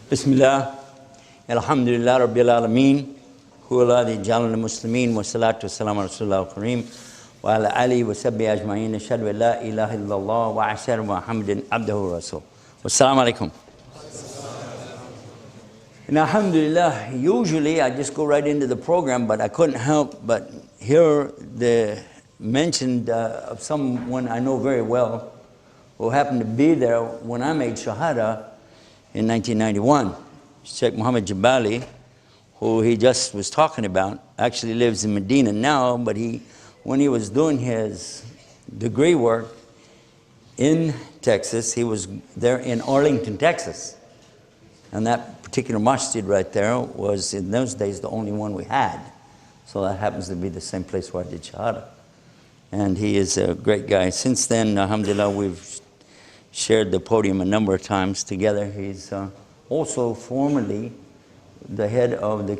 Bismillah, alhamdulillah, rabbil alameen, huwa alladhi ja'alana muslimin, wa salatu wa salam ala rasulillah al-kareem, wa ala alihi wa sahbihi ajma'in, ashhadu an la ilaha illallah, wa ashhadu Muhammadan abduhu wa rasul. Wassalamu alaikum. And alhamdulillah, usually I just go right into the program, but I couldn't help but hear the mention of someone I know very well who happened to be there when I made Shahada in 1991. Sheikh Muhammad Jabali, who he just was talking about, actually lives in Medina now, but when he was doing his degree work in Texas, he was there in Arlington, Texas. And that particular masjid right there was, in those days, the only one we had. So that happens to be the same place where I did Shahada. And he is a great guy. Since then, alhamdulillah, we've shared the podium a number of times together. He's also formerly the head of the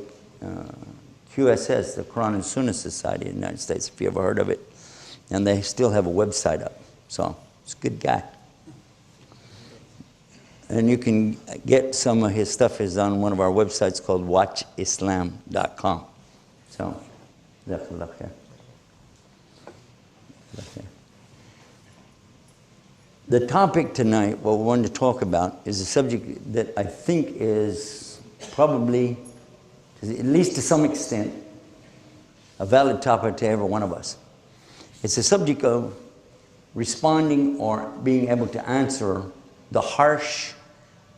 QSS, the Quran and Sunnah Society in the United States, if you ever heard of it. And they still have a website up. So he's a good guy. And you can get some of his stuff is on one of our websites called watchislam.com. So, jazakallah khair. The topic tonight, what we wanted to talk about, is a subject that I think is probably, at least to some extent, a valid topic to every one of us. It's a subject of responding or being able to answer the harsh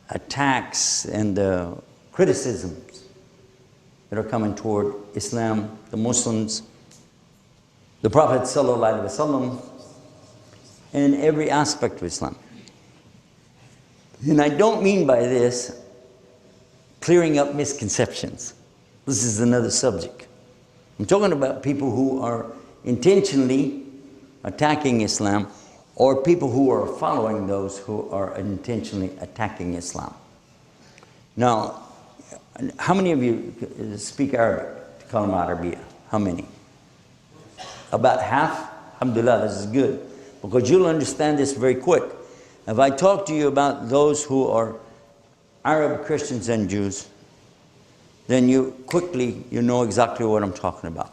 attacks and the criticisms that are coming toward Islam, the Muslims, the Prophet sallallahu alaihi wasallam, and every aspect of Islam. And I don't mean by this clearing up misconceptions. This is another subject. I'm talking about people who are intentionally attacking Islam, or people who are following those who are intentionally attacking Islam. Now, how many of you speak Arabic? Kalam Arabiya. How many? About half? Alhamdulillah, this is good. Because you'll understand this very quick. If I talk to you about those who are Arab Christians and Jews, then you know exactly what I'm talking about.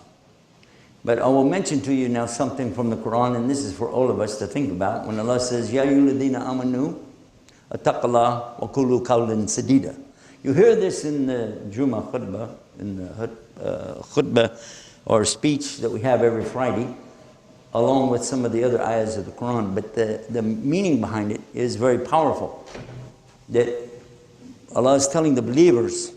But I will mention to you now something from the Quran, and this is for all of us to think about. When Allah says, Ya ayyuhalladhina amanu, attaqullah wa qulu qawlan sadida. You hear this in the Jummah khutbah, in the khutbah or speech that we have every Friday, along with some of the other ayahs of the Quran. But the meaning behind it is very powerful. That Allah is telling the believers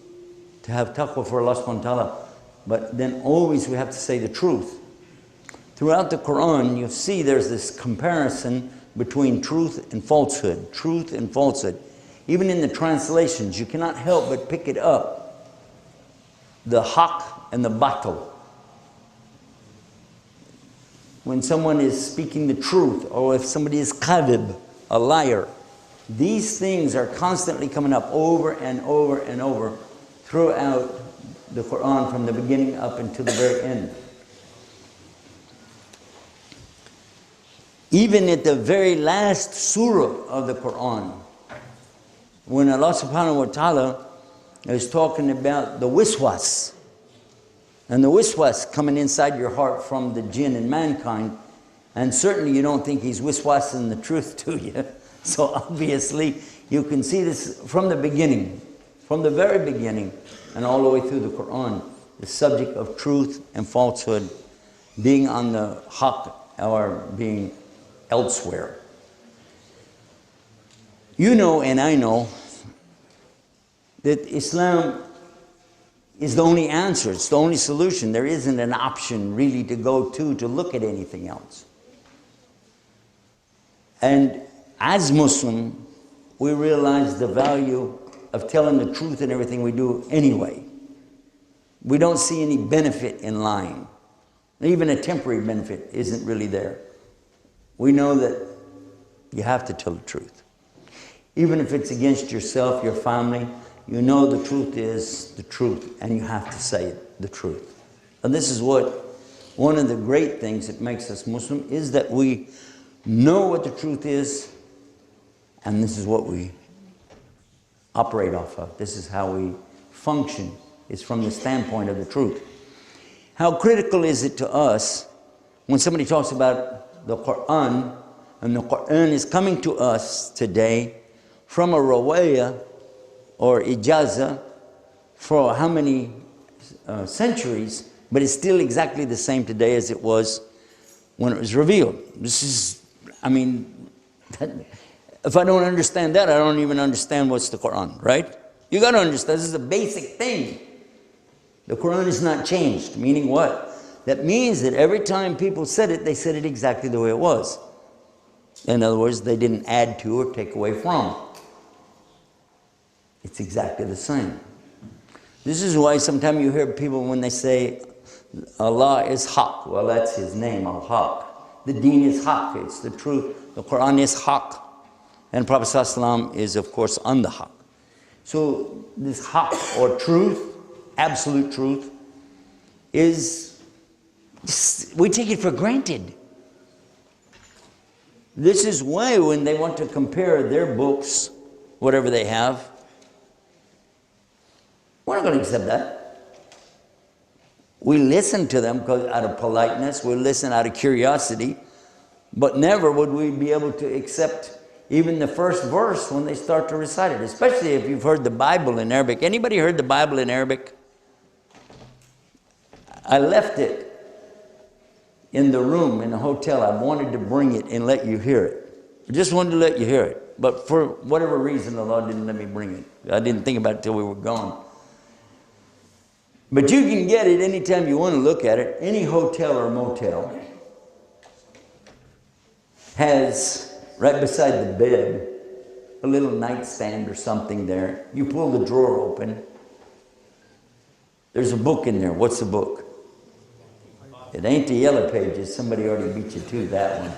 to have taqwa for Allah subhanahu wa ta'ala, but then always we have to say the truth. Throughout the Quran, you see there's this comparison between truth and falsehood. Truth and falsehood. Even in the translations, you cannot help but pick it up. The haqq and the batil. When someone is speaking the truth, or if somebody is kadhib, a liar, these things are constantly coming up over and over and over throughout the Quran, from the beginning up until the very end. Even at the very last surah of the Quran, when Allah subhanahu wa ta'ala is talking about the wiswas, and the wiswas coming inside your heart from the jinn and mankind, and certainly you don't think he's wiswasing the truth to you. So obviously you can see this from the beginning, from the very beginning, and all the way through the Quran, the subject of truth and falsehood being on the haqq or being elsewhere. You know and I know that Islam is the only answer, it's the only solution. There isn't an option really to go to look at anything else. And as Muslim, we realize the value of telling the truth in everything we do anyway. We don't see any benefit in lying. Even a temporary benefit isn't really there. We know that you have to tell the truth. Even if it's against yourself, your family, you know the truth is the truth, and you have to say the truth. And this is what, one of the great things that makes us Muslim, is that we know what the truth is, and this is what we operate off of. This is how we function, is from the standpoint of the truth. How critical is it to us when somebody talks about the Quran, and the Quran is coming to us today from a rawaya or ijaza for how many centuries, but it's still exactly the same today as it was when it was revealed. This is, I mean, if I don't understand that, I don't even understand what's the Quran, right? You got to understand, this is a basic thing. The Quran is not changed, meaning what? That means that every time people said it, they said it exactly the way it was. In other words, they didn't add to or take away from. It's exactly the same. This is why sometimes you hear people when they say, Allah is Haqq. Well, that's His name, Al-Haqq. The Deen is Haqq. It's the truth. The Quran is Haqq. And Prophet ﷺ is, of course, on the Haqq. So this Haqq, or truth, absolute truth, is, we take it for granted. This is why when they want to compare their books, whatever they have, we're not going to accept that. We listen to them out of politeness, we listen out of curiosity, but never would we be able to accept even the first verse when they start to recite it, especially if you've heard the Bible in Arabic. Anybody heard the Bible in Arabic? I left it in the room in the hotel. I wanted to bring it and let you hear it. I just wanted to let you hear it. But for whatever reason, the Lord didn't let me bring it. I didn't think about it till we were gone. But you can get it anytime you want to look at it. Any hotel or motel has, right beside the bed, a little nightstand or something there. You pull the drawer open. There's a book in there. What's the book? It ain't the Yellow Pages. Somebody already beat you to that one.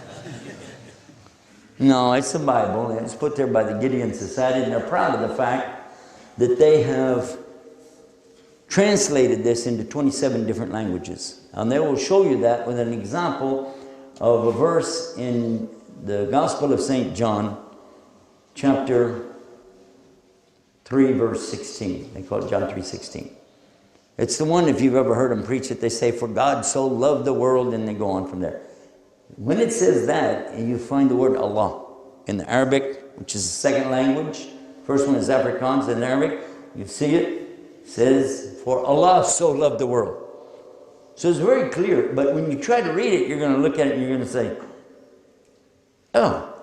No, it's the Bible. It's put there by the Gideon Society, and they're proud of the fact that they have translated this into 27 different languages. And they will show you that with an example of a verse in the Gospel of St. John, chapter 3, verse 16. They call it John 3:16. It's the one, if you've ever heard them preach it, they say, "For God so loved the world," and they go on from there. When it says that, and you find the word Allah in the Arabic, which is the second language, first one is Afrikaans in Arabic, you see it, says, "For Allah so loved the world." So it's very clear, but when you try to read it, you're going to look at it and you're going to say, oh,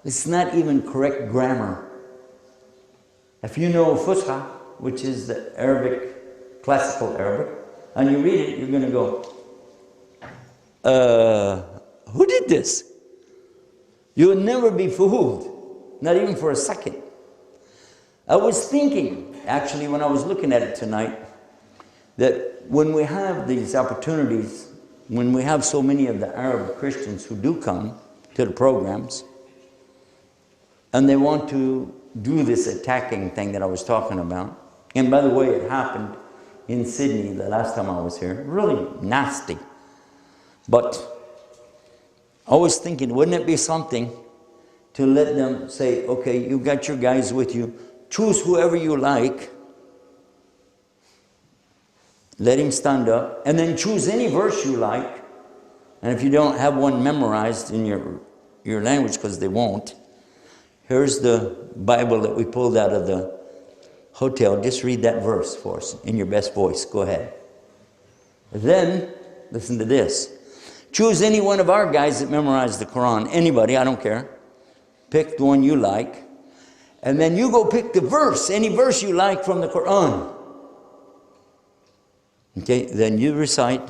it's not even correct grammar. If you know Fusha, which is the Arabic, classical Arabic, and you read it, you're going to go, who did this? You will never be fooled, not even for a second. I was thinking, actually, when I was looking at it tonight, that when we have these opportunities, when we have so many of the Arab Christians who do come to the programs, and they want to do this attacking thing that I was talking about, and by the way, it happened in Sydney the last time I was here, really nasty. But I was thinking, wouldn't it be something to let them say, okay, you got your guys with you, choose whoever you like, let him stand up, and then choose any verse you like. And if you don't have one memorized in your language, because they won't, here's the Bible that we pulled out of the hotel. Just read that verse for us in your best voice. Go ahead. Then, listen to this. Choose any one of our guys that memorized the Quran. Anybody, I don't care. Pick the one you like. And then you go pick the verse, any verse you like from the Quran. Okay, then you recite.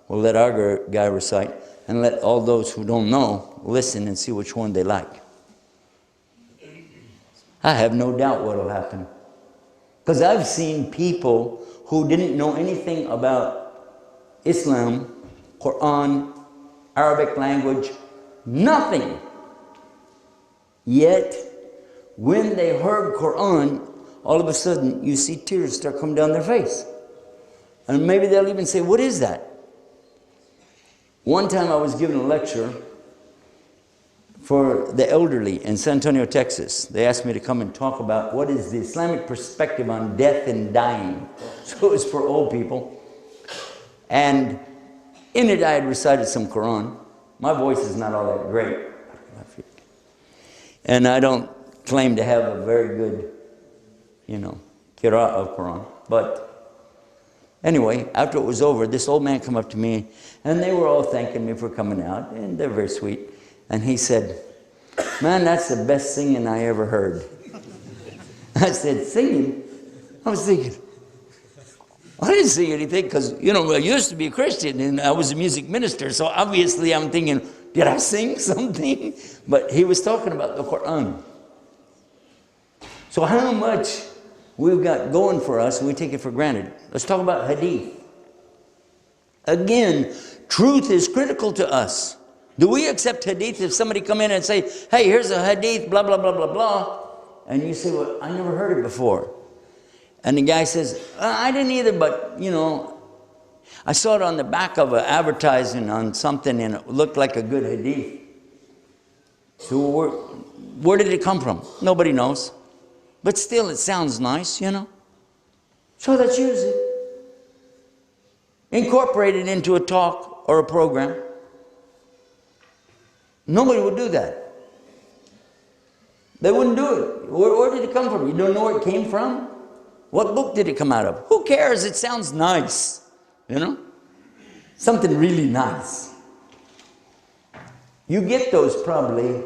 We'll let our guy recite. And let all those who don't know listen and see which one they like. I have no doubt what will happen. Because I've seen people who didn't know anything about Islam, Quran, Arabic language, nothing. Yet, when they heard Quran, all of a sudden you see tears start coming down their face. And maybe they'll even say, what is that? One time I was giving a lecture for the elderly in San Antonio, Texas. They asked me to come and talk about what is the Islamic perspective on death and dying. So it's for old people. And in it I had recited some Quran. My voice is not all that great. And I don't claim to have a very good, qira'ah of Quran. But anyway, after it was over, this old man came up to me, and they were all thanking me for coming out, and they're very sweet. And he said, "Man, that's the best singing I ever heard." I said, "Singing?" I was thinking, I didn't sing anything because, I used to be a Christian and I was a music minister. So obviously I'm thinking, did I sing something? But he was talking about the Quran. So how much we've got going for us and we take it for granted. Let's talk about hadith. Again, truth is critical to us. Do we accept hadith if somebody come in and say, "Hey, here's a hadith, blah, blah, blah, blah, blah." And you say, "Well, I never heard it before." And the guy says, "I didn't either, but, I saw it on the back of an advertising on something and it looked like a good hadith." So where did it come from? Nobody knows. But still, it sounds nice, So let's use it. Incorporate it into a talk or a program. Nobody would do that. They wouldn't do it. Where did it come from? You don't know where it came from? What book did it come out of? Who cares? It sounds nice. Something really nice. You get those probably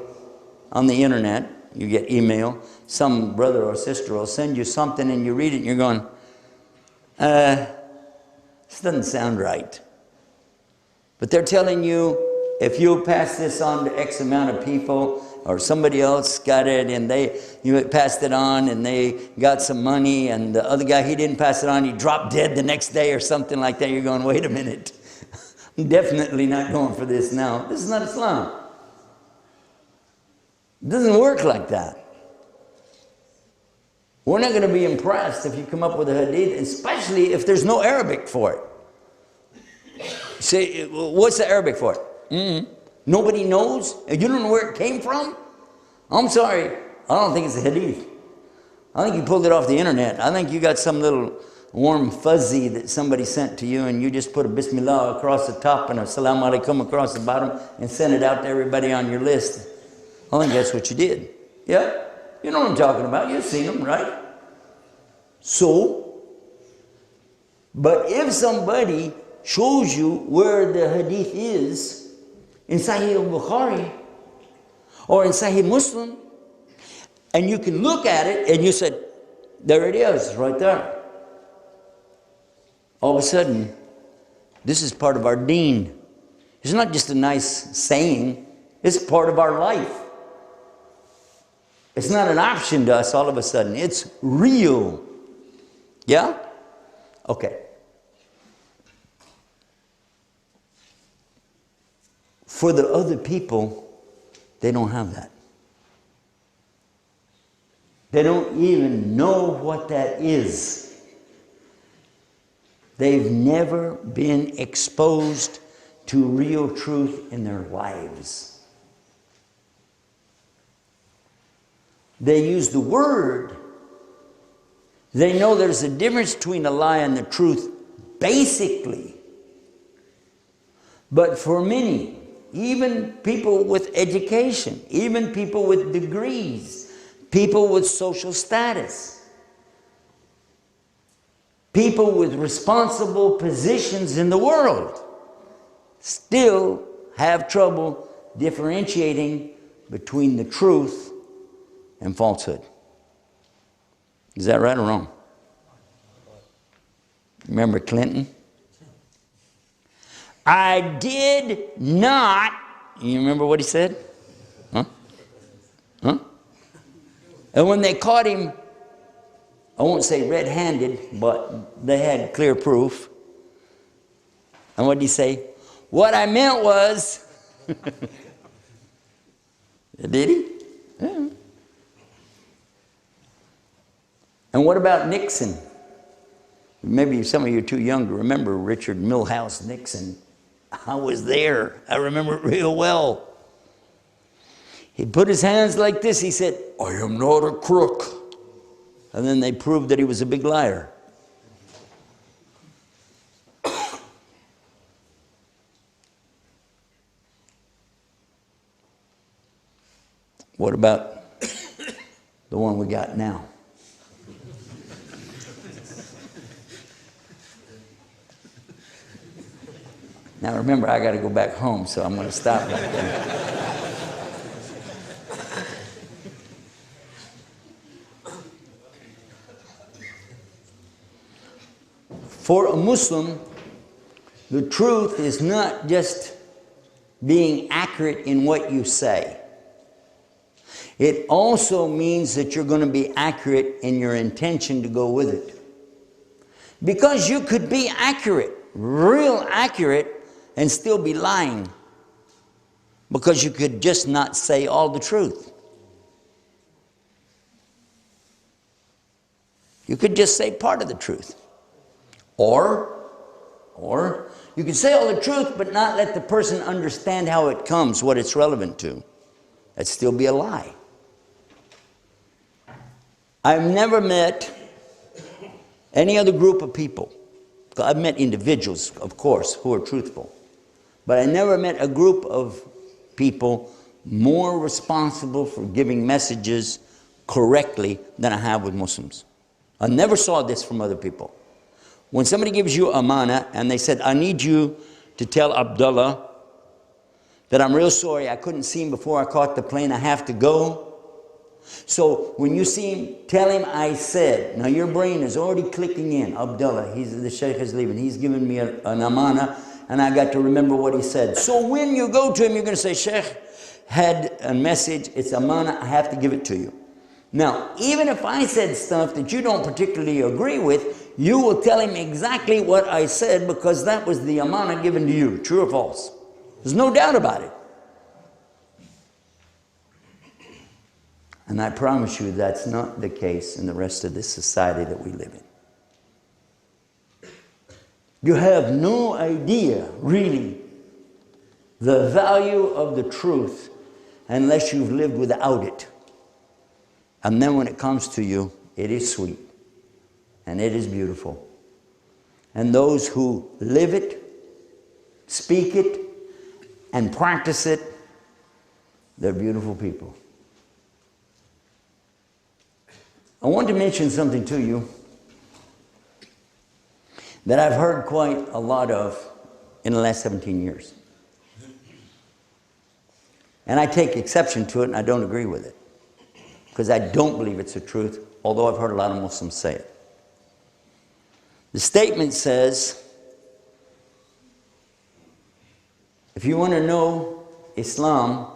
on the internet. You get email. Some brother or sister will send you something and you read it and you're going, this doesn't sound right. But they're telling you, if you pass this on to X amount of people, or somebody else got it and you passed it on and they got some money, and the other guy, he didn't pass it on, he dropped dead the next day or something like that, you're going, wait a minute. I'm definitely not going for this now. This is not Islam. It doesn't work like that. We're not going to be impressed if you come up with a hadith, especially if there's no Arabic for it. Say, what's the Arabic for it? Nobody knows? And you don't know where it came from? I'm sorry, I don't think it's a hadith. I think you pulled it off the internet. I think you got some little warm fuzzy that somebody sent to you and you just put a Bismillah across the top and a Assalamu Alaikum across the bottom and sent it out to everybody on your list. I think that's what you did. Yeah? You know what I'm talking about. You've seen them, right? So, but if somebody shows you where the hadith is, in Sahih al-Bukhari or in Sahih Muslim, and you can look at it and you said, there it is, right there. All of a sudden, this is part of our deen. It's not just a nice saying, it's part of our life. It's not an option to us all of a sudden, it's real. Yeah? Okay. For the other people, they don't have that. They don't even know what that is. They've never been exposed to real truth in their lives. They use the word. They know there's a difference between a lie and the truth, basically. But for many, even people with education, even people with degrees, people with social status, people with responsible positions in the world, still have trouble differentiating between the truth and falsehood. Is that right or wrong? Remember Clinton? I did not. You remember what he said? Huh? And when they caught him, I won't say red-handed, but they had clear proof. And what did he say? What I meant was... Did he? Yeah. And what about Nixon? Maybe some of you are too young to remember Richard Milhouse Nixon. I was there. I remember it real well. He put his hands like this. He said, I am not a crook. And then they proved that he was a big liar. What about the one we got now? Now remember, I got to go back home, so I'm going to stop right there. For a Muslim, the truth is not just being accurate in what you say. It also means that you're going to be accurate in your intention to go with it. Because you could be accurate, real accurate, and still be lying. Because you could just not say all the truth. You could just say part of the truth. Or you could say all the truth but not let the person understand how it comes, what it's relevant to. That'd still be a lie. I've never met any other group of people. I've met individuals, of course, who are truthful. But I never met a group of people more responsible for giving messages correctly than I have with Muslims. I never saw this from other people. When somebody gives you amana and they said, I need you to tell Abdullah that I'm real sorry, I couldn't see him before I caught the plane, I have to go. So when you see him, tell him I said. Now your brain is already clicking in. Abdullah, the Shaykh is leaving. He's given me an amana and I got to remember what he said. So when you go to him, you're going to say, Shaykh had a message, it's amana, I have to give it to you. Now, even if I said stuff that you don't particularly agree with, you will tell him exactly what I said because that was the amana given to you. True or false? There's no doubt about it. And I promise you that's not the case in the rest of this society that we live in. You have no idea, really, the value of the truth unless you've lived without it. And then when it comes to you, it is sweet. And it is beautiful. And those who live it, speak it, and practice it, they're beautiful people. I want to mention something to you that I've heard quite a lot of in the last 17 years. And I take exception to it and I don't agree with it. Because I don't believe it's the truth, although I've heard a lot of Muslims say it. The statement says, if you want to know Islam,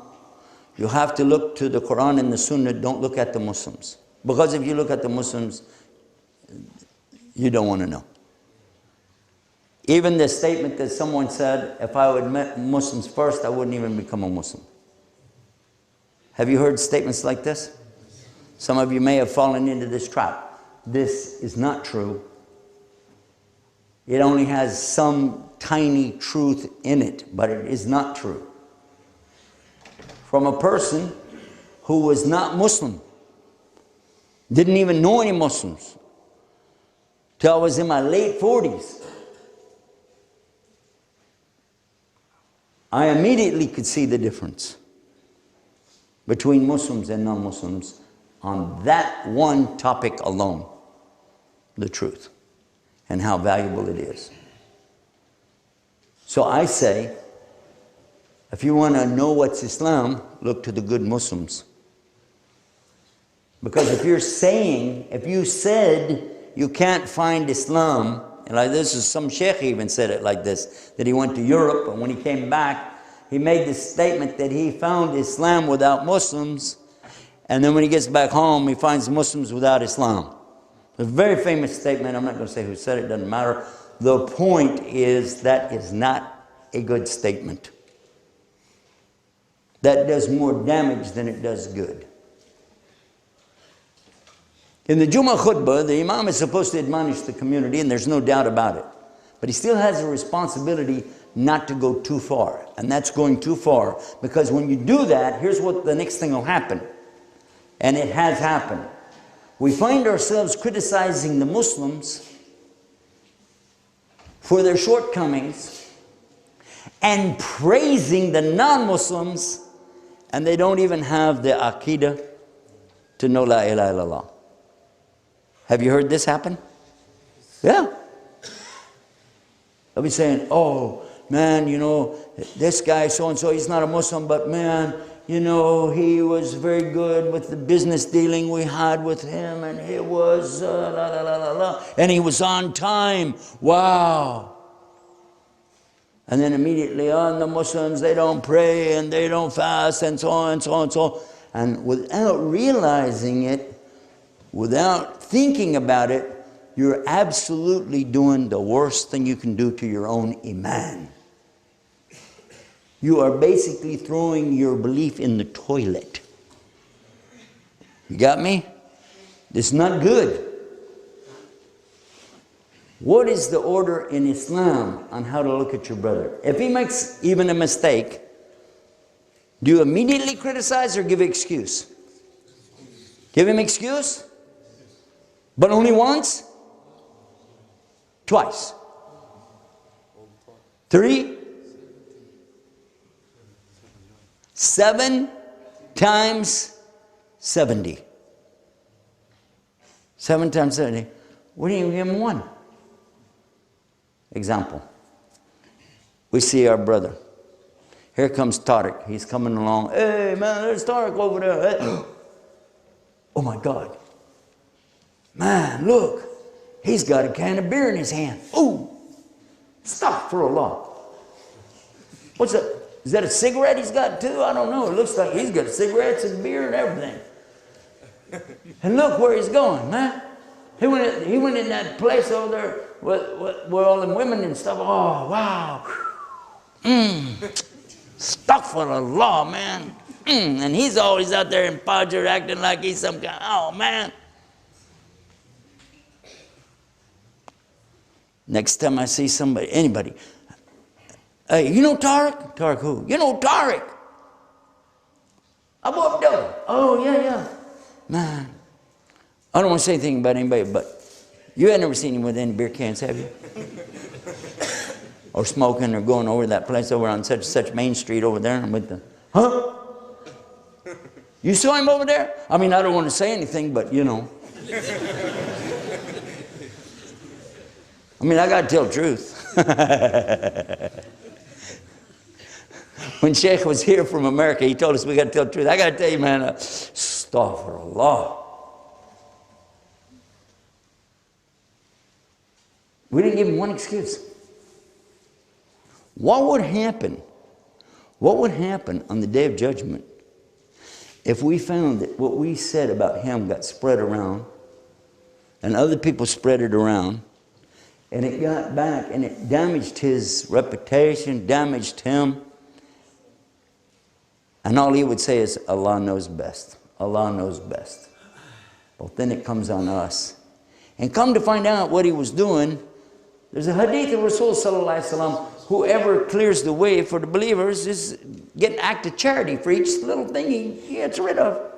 you have to look to the Quran and the Sunnah, don't look at the Muslims. Because if you look at the Muslims, you don't want to know. Even the statement that someone said, if I would met Muslims first, I wouldn't even become a Muslim. Have you heard statements like this? Some of you may have fallen into this trap. This is not true. It only has some tiny truth in it, but it is not true. From a person who was not Muslim, didn't even know any Muslims, till I was in my late 40s. I immediately could see the difference between Muslims and non-Muslims on that one topic alone, the truth, and how valuable it is. So I say, if you want to know what's Islam, look to the good Muslims. Because if you said you can't find Islam, and like this is some sheikh even said it like this, that he went to Europe and when he came back, he made this statement that he found Islam without Muslims, and then when he gets back home, he finds Muslims without Islam. A very famous statement. I'm not going to say who said it, doesn't matter. The point is that is not a good statement. That does more damage than it does good. In the Jummah khutbah, the Imam is supposed to admonish the community, and there's no doubt about it. But he still has a responsibility not to go too far. And that's going too far. Because when you do that, here's what the next thing will happen. And it has happened. We find ourselves criticizing the Muslims for their shortcomings and praising the non-Muslims, and they don't even have the Aqidah to know La ilaha illallah. Have you heard this happen? Yeah. They'll be saying, oh, man, you know, this guy so-and-so, he's not a Muslim, but man, you know, he was very good with the business dealing we had with him, and he was la la la la la, and he was on time. Wow. And then immediately on, the Muslims, they don't pray and they don't fast and so on and so on and so on. And without realizing it, without thinking about it, you're absolutely doing the worst thing you can do to your own iman. You are basically throwing your belief in the toilet. You got me? It's not good. What is the order in Islam on how to look at your brother? If he makes even a mistake, do you immediately criticize or give excuse? Give him excuse? But only once? Twice? 3? 7 times 70. 7 times 70. What do you give him? 1? Example. We see our brother. Here comes Tariq. He's coming along. Hey, man, there's Tariq over there. Hey. Oh, my God. Man, look. He's got a can of beer in his hand. Ooh. Astaghfirullah. What's that? Is that a cigarette he's got too? I don't know. It looks like he's got cigarettes and beer and everything. And look where he's going, man. He went in that place over there with all them women and stuff. Oh, wow. Astaghfirullah, man. And he's always out there in Fajr acting like he's some guy. Oh, man. Next time I see somebody, anybody, hey, you know Tariq? Tariq who? You know Tariq. Abu Abdullah. Oh, yeah. Man, I don't want to say anything about anybody, but you ain't never seen him with any beer cans, have you? Or smoking or going over that place over on such Main Street over there and with the, huh? You saw him over there? I mean, I don't want to say anything, but you know. I mean, I got to tell the truth. When Sheikh was here from America, he told us we got to tell the truth. I got to tell you, man, astaghfirullah. We didn't give him one excuse. What would happen? What would happen on the day of judgment if we found that what we said about him got spread around and other people spread it around and it got back and it damaged his reputation, damaged him, and all he would say is, Allah knows best. Allah knows best. Well, then it comes on us. And come to find out what he was doing, there's a hadith of Rasul sallallahu alaihi wasallam, whoever clears the way for the believers is getting an act of charity for each little thing he gets rid of.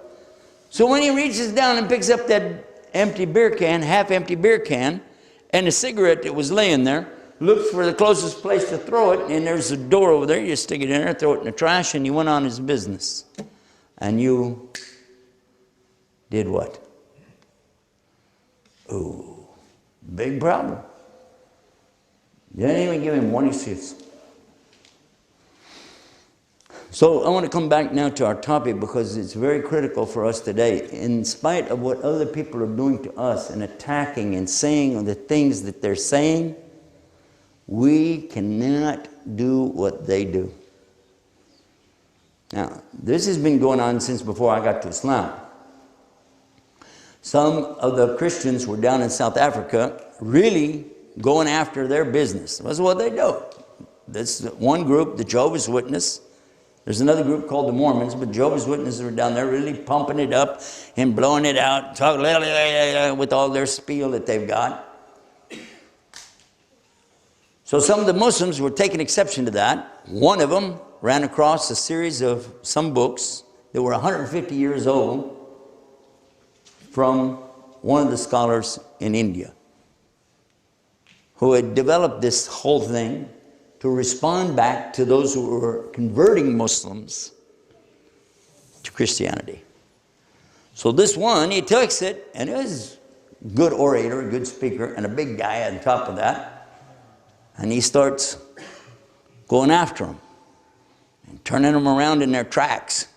So when he reaches down and picks up that empty beer can, half-empty beer can, and a cigarette that was laying there, looks for the closest place to throw it, and there's a door over there, you just stick it in there, throw it in the trash, and he went on his business. And you did what? Ooh, big problem. You didn't even give him one excuse. So I want to come back now to our topic because it's very critical for us today. In spite of what other people are doing to us and attacking and saying the things that they're saying, we cannot do what they do. Now, this has been going on since before I got to Islam. Some of the Christians were down in South Africa really going after their business. That's what they do. That's one group, the Jehovah's Witnesses. There's another group called the Mormons, but Jehovah's Witnesses are down there really pumping it up and blowing it out, talking with all their spiel that they've got. So some of the Muslims were taking exception to that. One of them ran across a series of some books that were 150 years old from one of the scholars in India who had developed this whole thing to respond back to those who were converting Muslims to Christianity. So this one, he takes it, and he was a good orator, a good speaker, and a big guy on top of that. And he starts going after them and turning them around in their tracks.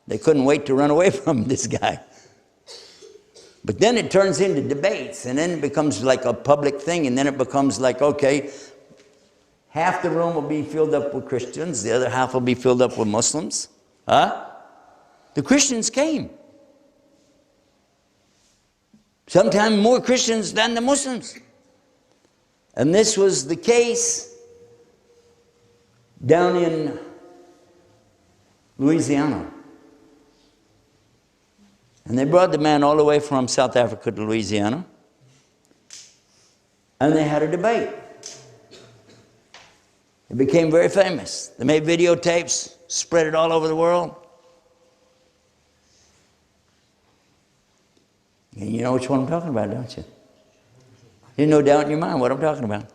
They couldn't wait to run away from this guy. But then it turns into debates, and then it becomes like a public thing, and then it becomes like, okay, half the room will be filled up with Christians, the other half will be filled up with Muslims. Huh? The Christians came. Sometimes more Christians than the Muslims. And this was the case down in Louisiana. And they brought the man all the way from South Africa to Louisiana. And they had a debate. It became very famous. They made videotapes, spread it all over the world. And you know which one I'm talking about, don't you? There's no doubt in your mind what I'm talking about.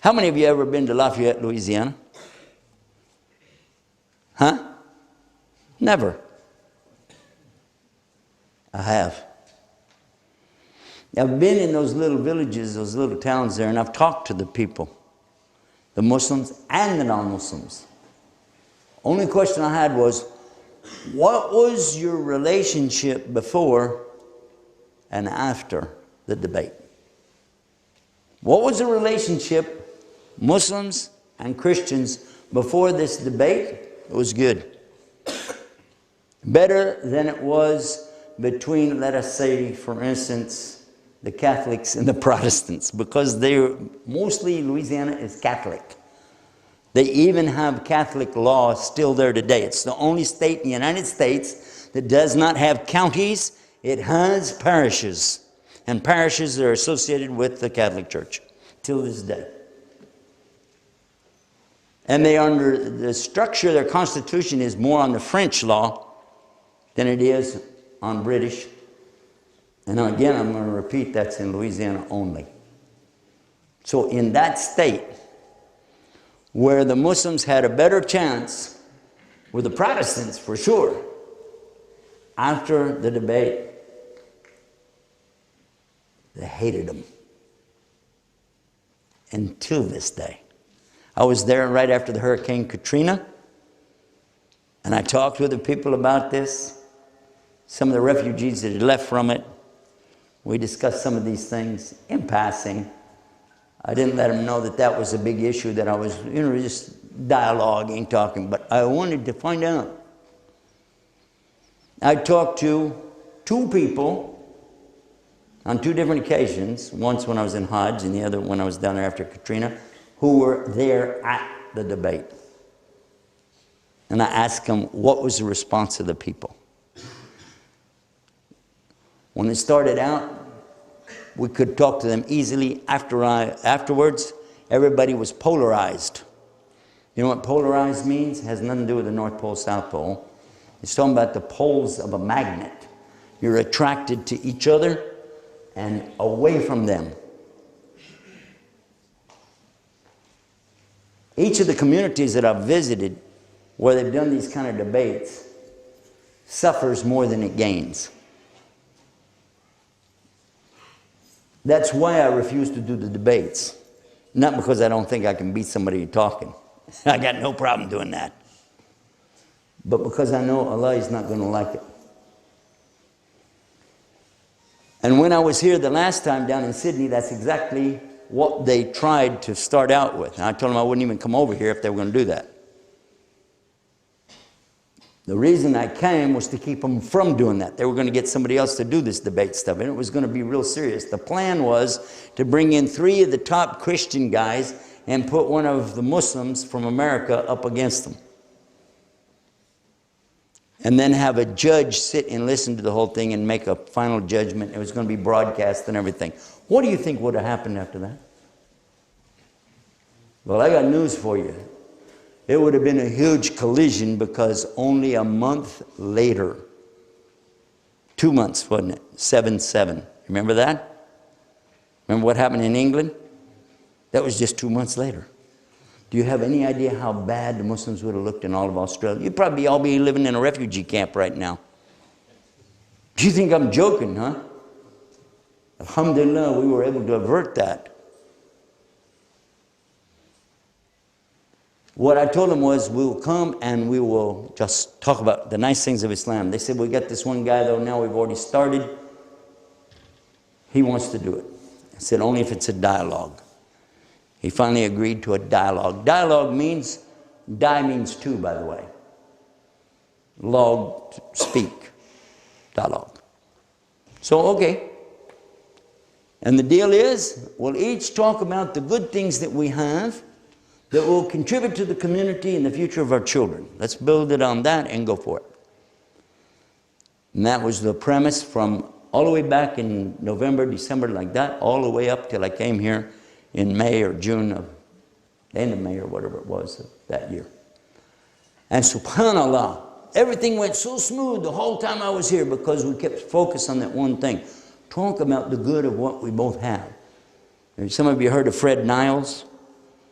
How many of you ever been to Lafayette, Louisiana? Huh? Never. I have. I've been in those little villages, those little towns there, and I've talked to the people, the Muslims and the non-Muslims. Only question I had was, what was your relationship before and after the debate? What was the relationship, Muslims and Christians, before this debate? It was good. Better than it was between, let us say, for instance, the Catholics and the Protestants, because they're mostly, Louisiana is Catholic. They even have Catholic law still there today. It's the only state in the United States that does not have counties. It has parishes. And parishes are associated with the Catholic Church till this day. And they under the structure of their constitution is more on the French law than it is on British. And again, I'm going to repeat, that's in Louisiana only. So in that state, where the Muslims had a better chance were the Protestants, for sure. After the debate, they hated them. Until this day. I was there right after the Hurricane Katrina, and I talked with the people about this. Some of the refugees that had left from it. We discussed some of these things in passing. I didn't let them know that that was a big issue, that I was, just dialoguing, talking, but I wanted to find out. I talked to two people on two different occasions, once when I was in Hajj and the other when I was down there after Katrina, who were there at the debate. And I asked them, what was the response of the people? When it started out, we could talk to them easily. Afterwards, everybody was polarized. You know what polarized means? It has nothing to do with the North Pole, South Pole. It's talking about the poles of a magnet. You're attracted to each other and away from them. Each of the communities that I've visited where they've done these kind of debates suffers more than it gains. That's why I refuse to do the debates. Not because I don't think I can beat somebody talking. I got no problem doing that. But because I know Allah is not going to like it. And when I was here the last time down in Sydney, that's exactly what they tried to start out with. And I told them I wouldn't even come over here if they were going to do that. The reason I came was to keep them from doing that. They were going to get somebody else to do this debate stuff, and it was going to be real serious. The plan was to bring in 3 of the top Christian guys and put one of the Muslims from America up against them. And then have a judge sit and listen to the whole thing and make a final judgment. It was going to be broadcast and everything. What do you think would have happened after that? Well, I got news for you. It would have been a huge collision because only a month later, 2 months, wasn't it? 7/7. Remember that? Remember what happened in England? That was just 2 months later. Do you have any idea how bad the Muslims would have looked in all of Australia? You'd probably all be living in a refugee camp right now. Do you think I'm joking, huh? Alhamdulillah, we were able to avert that. What I told them was, we will come and we will just talk about the nice things of Islam. They said, we got this one guy though, now we've already started. He wants to do it. I said, only if it's a dialogue. He finally agreed to a dialogue. Dialogue means, die means two, by the way. Log, speak. Dialogue. So, okay. And the deal is, we'll each talk about the good things that we have that will contribute to the community and the future of our children. Let's build it on that and go for it. And that was the premise from all the way back in November, December, like that, all the way up till I came here in May or June of, the end of May or whatever it was of that year. And subhanAllah, everything went so smooth the whole time I was here because we kept focused on that one thing. Talk about the good of what we both have. And some of you heard of Fred Niles.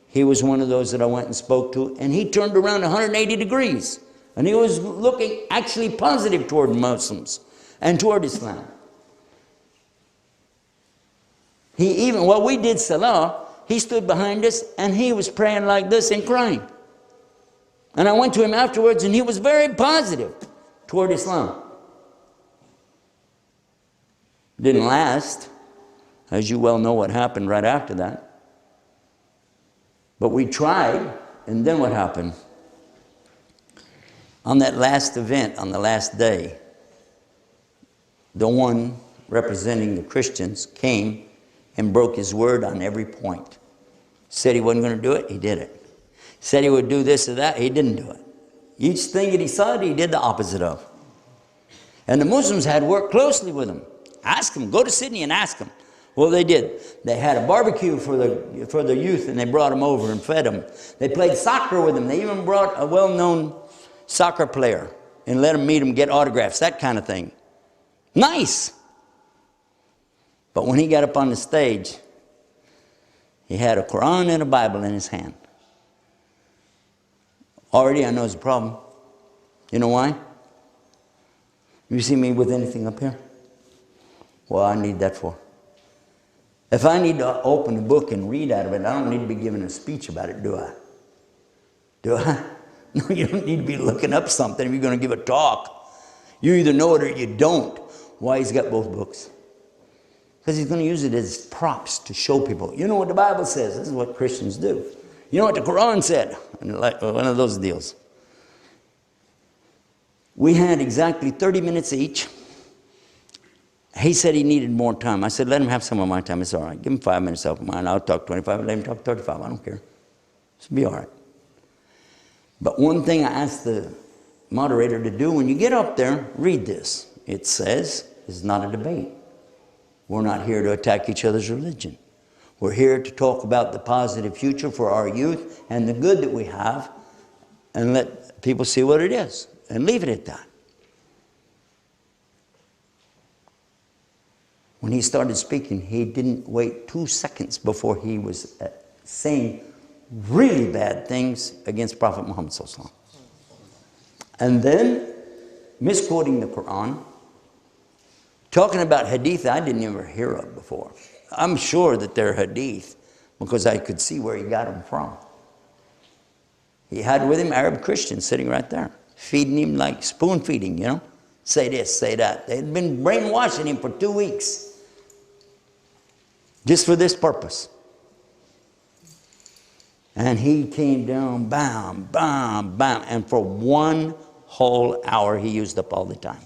He was one of those that I went and spoke to, and he turned around 180 degrees. And he was looking actually positive toward Muslims and toward Islam. He even, while we did Salah, he stood behind us and he was praying like this and crying. And I went to him afterwards and he was very positive toward Islam. Didn't last. As you well know what happened right after that. But we tried, and then what happened? On that last event, on the last day, the one representing the Christians came and broke his word on every point. Said he wasn't going to do it, he did it. Said he would do this or that, he didn't do it. Each thing that he said, he did the opposite of. And the Muslims had worked closely with him. Ask them, go to Sydney and ask them. Well, they did. They had a barbecue for the youth, and they brought them over and fed them. They played soccer with them. They even brought a well-known soccer player and let them meet him, get autographs, that kind of thing. Nice. But when he got up on the stage, he had a Quran and a Bible in his hand. Already I know it's a problem. You know why? You see me with anything up here? Well, I need that for. If I need to open a book and read out of it, I don't need to be giving a speech about it, do I? Do I? No, you don't need to be looking up something if you're going to give a talk. You either know it or you don't. Why he's got both books? Because he's going to use it as props to show people. You know what the Bible says. This is what Christians do. You know what the Quran said. Like one of those deals. We had exactly 30 minutes each. He said he needed more time. I said, let him have some of my time. It's all right. Give him 5 minutes of mine. I'll talk 25. Let him talk 35. I don't care. It'll be all right. But one thing I asked the moderator to do, when you get up there, read this. It says, it's not a debate. We're not here to attack each other's religion. We're here to talk about the positive future for our youth and the good that we have and let people see what it is and leave it at that. When he started speaking, he didn't wait 2 seconds before he was saying really bad things against Prophet Muhammad sallallahu alaihi wasallam. And then misquoting the Quran, talking about hadith I didn't ever hear of before. I'm sure that they're hadith because I could see where he got them from. He had with him Arab Christians sitting right there, feeding him like spoon feeding, you know. Say this, say that. They had been brainwashing him for 2 weeks. Just for this purpose. And he came down, bam, bam, bam. And for 1 whole hour, he used up all the time.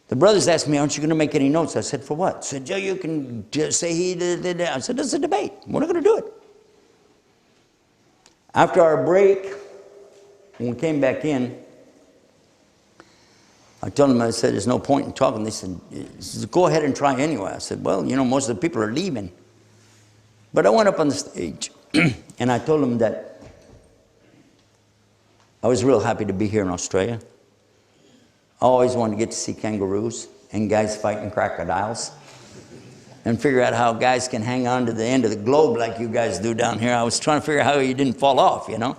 The brothers asked me, aren't you going to make any notes? I said, for what? I said, Joe, you can just say he did. I said, this is a debate. We're not going to do it. After our break, when we came back in, I told them, I said, there's no point in talking. They said, go ahead and try anyway. I said, well, you know, most of the people are leaving. But I went up on the stage and I told them that I was real happy to be here in Australia. I always wanted to get to see kangaroos and guys fighting crocodiles and figure out how guys can hang on to the end of the globe like you guys do down here. I was trying to figure out how you didn't fall off, you know.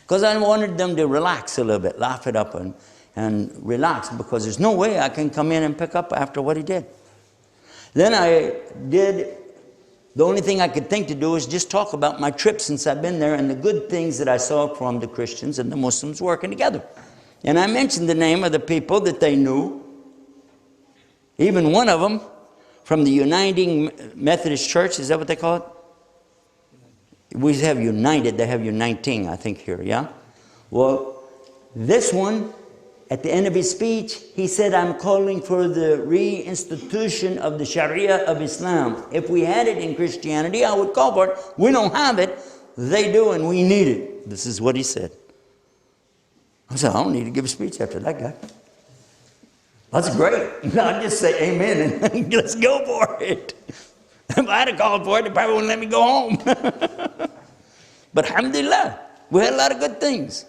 Because I wanted them to relax a little bit, laugh it up and relax, because there's no way I can come in and pick up after what he did. Then the only thing I could think to do is just talk about my trip since I've been there and the good things that I saw from the Christians and the Muslims working together. And I mentioned the name of the people that they knew. Even one of them from the Uniting Methodist Church, is that what they call it? We have United, they have Uniting, I think, here, yeah? Well, this one, at the end of his speech, he said, I'm calling for the reinstitution of the Sharia of Islam. If we had it in Christianity, I would call for it. We don't have it. They do, and we need it. This is what he said. I said, I don't need to give a speech after that guy. That's great. I'll just say amen and let's go for it. If I had called for it, they probably wouldn't let me go home. But alhamdulillah, we had a lot of good things.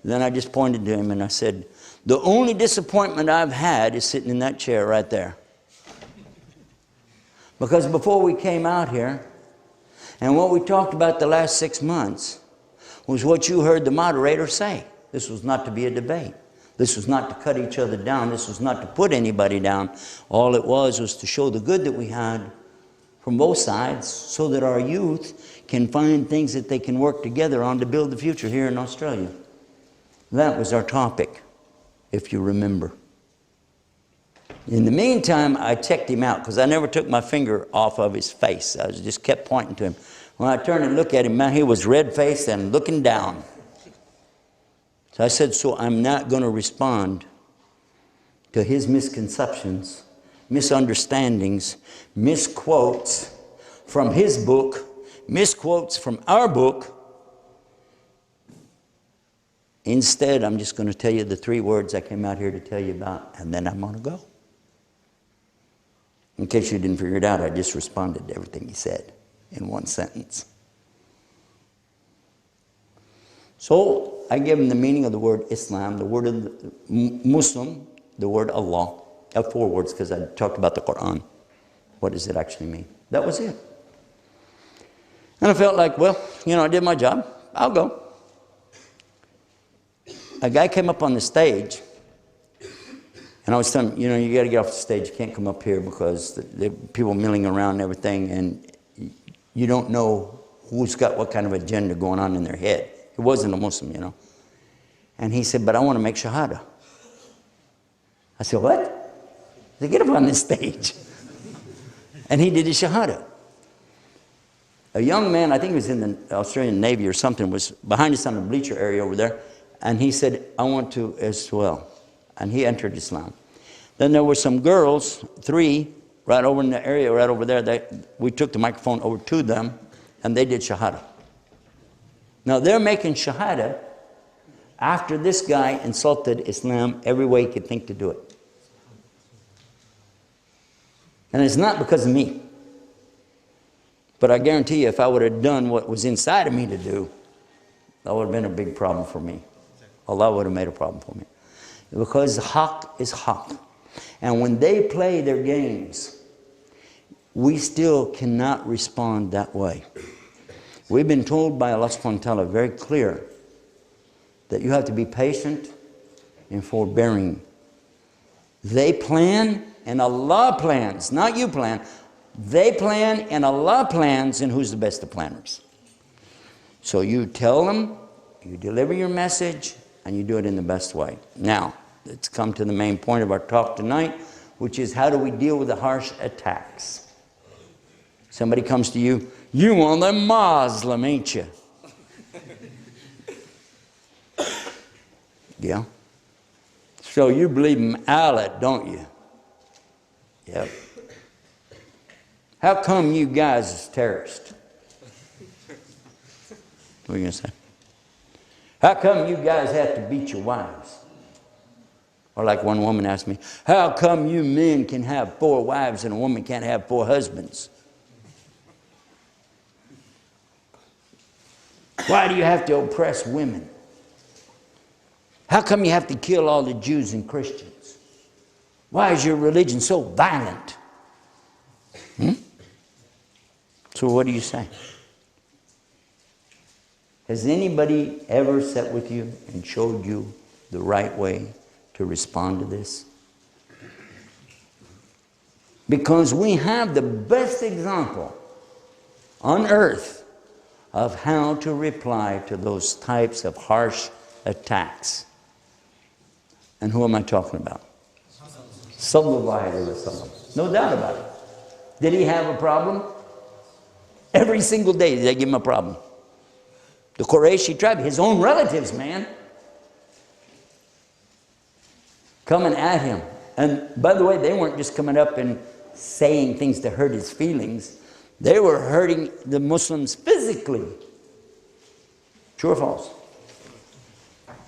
Then I just pointed to him and I said, the only disappointment I've had is sitting in that chair right there. Because before we came out here, and what we talked about the last 6 months, was what you heard the moderator say. This was not to be a debate. This was not to cut each other down. This was not to put anybody down. All it was to show the good that we had from both sides so that our youth can find things that they can work together on to build the future here in Australia. That was our topic, if you remember. In the meantime, I checked him out because I never took my finger off of his face. I just kept pointing to him. When I turned and looked at him, man, he was red-faced and looking down. So I said, so I'm not going to respond to his misconceptions, misunderstandings, misquotes from his book, misquotes from our book. Instead, I'm just going to tell you the 3 words I came out here to tell you about, and then I'm going to go. In case you didn't figure it out, I just responded to everything he said in 1 sentence. So I gave him the meaning of the word Islam, the word of the Muslim, the word Allah. I have 4 words because I talked about the Quran. What does it actually mean? That was it. And I felt like, well, you know, I did my job. I'll go. A guy came up on the stage, and I was telling him, you know, you got to get off the stage. You can't come up here because the people milling around and everything, and you don't know who's got what kind of agenda going on in their head. He wasn't a Muslim, you know. And he said, but I want to make Shahada. I said, what? He said, get up on this stage. And he did his Shahada. A young man, I think he was in the Australian Navy or something, was behind us on the bleacher area over there. And he said, I want to as well. And he entered Islam. Then there were some girls, 3, right over in the area, right over there. We took the microphone over to them, and they did Shahada. Now they're making Shahada after this guy insulted Islam every way he could think to do it. And it's not because of me. But I guarantee you, if I would have done what was inside of me to do, that would have been a big problem for me. Allah would have made a problem for me. Because haq is haq. And when they play their games, we still cannot respond that way. We've been told by Allah subhanahu wa ta'ala very clear that you have to be patient and forbearing. They plan and Allah plans, not you plan. They plan and Allah plans, and who's the best of planners? So you tell them, you deliver your message, and you do it in the best way. Now, let's come to the main point of our talk tonight, which is how do we deal with the harsh attacks? Somebody comes to you, you want a Muslim, ain't you? Yeah. So you believe in Allah, don't you? Yep. How come you guys is terrorists? What are you going to say? How come you guys have to beat your wives? Or like one woman asked me, how come you men can have 4 wives and a woman can't have 4 husbands? Why do you have to oppress women? How come you have to kill all the Jews and Christians? Why is your religion so violent? So what do you say? Has anybody ever sat with you and showed you the right way to respond to this? Because we have the best example on earth of how to reply to those types of harsh attacks. And who am I talking about? Sallallahu Alaihi Wasallam. No doubt about it. Did he have a problem? Every single day they give him a problem. The Qurayshi tribe, his own relatives, man, coming at him. And by the way, they weren't just coming up and saying things to hurt his feelings. They were hurting the Muslims physically. True or false?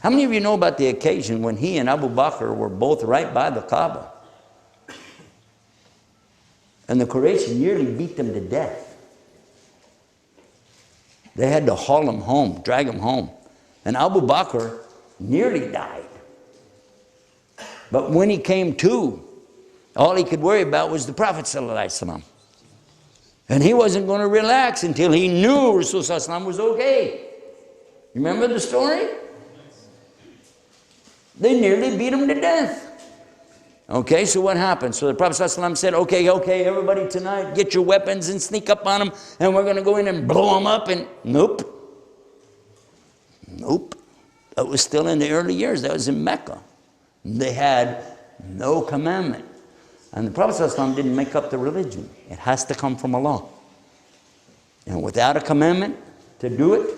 How many of you know about the occasion when he and Abu Bakr were both right by the Kaaba? And the Quraysh nearly beat them to death. They had to haul him home, drag him home. And Abu Bakr nearly died. But when he came to, all he could worry about was the Prophet ﷺ. And he wasn't going to relax until he knew Rasulullah was okay. You remember the story? They nearly beat him to death. Okay, so what happened? So the Prophet ﷺ said, okay, everybody tonight, get your weapons and sneak up on them, and we're going to go in and blow them up. And nope. That was still in the early years. That was in Mecca. They had no commandment. And the Prophet ﷺ didn't make up the religion. It has to come from Allah. And without a commandment to do it,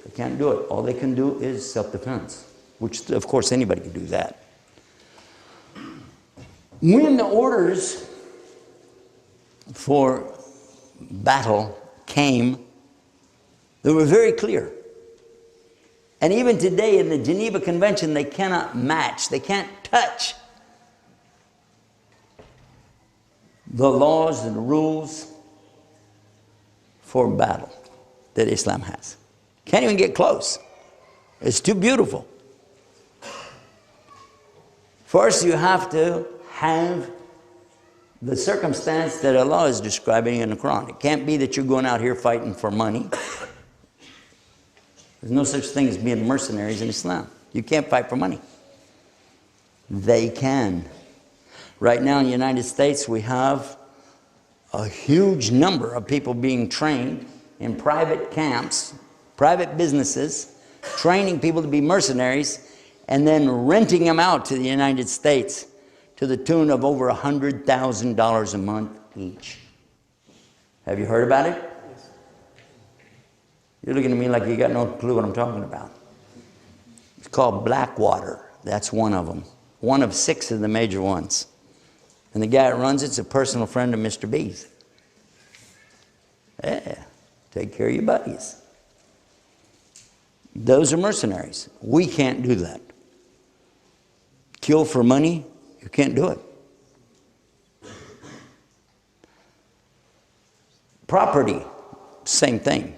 they can't do it. All they can do is self-defense, which, of course, anybody can do that. When the orders for battle came, they were very clear. And even today in the Geneva Convention, they cannot match, they can't touch the laws and the rules for battle that Islam has. Can't even get close. It's too beautiful. First, you have to have the circumstance that Allah is describing in the Quran. It can't be that you're going out here fighting for money. There's no such thing as being mercenaries in Islam. You can't fight for money. They can. Right now in the United States, we have a huge number of people being trained in private camps, private businesses, training people to be mercenaries, and then renting them out to the United States to the tune of over $100,000 a month each. Have you heard about it? Yes. You're looking at me like you got no clue what I'm talking about. It's called Blackwater. That's one of them. One of 6 of the major ones. And the guy that runs it's a personal friend of Mr. B's. Yeah, take care of your buddies. Those are mercenaries. We can't do that. Kill for money, you can't do it. Property, same thing.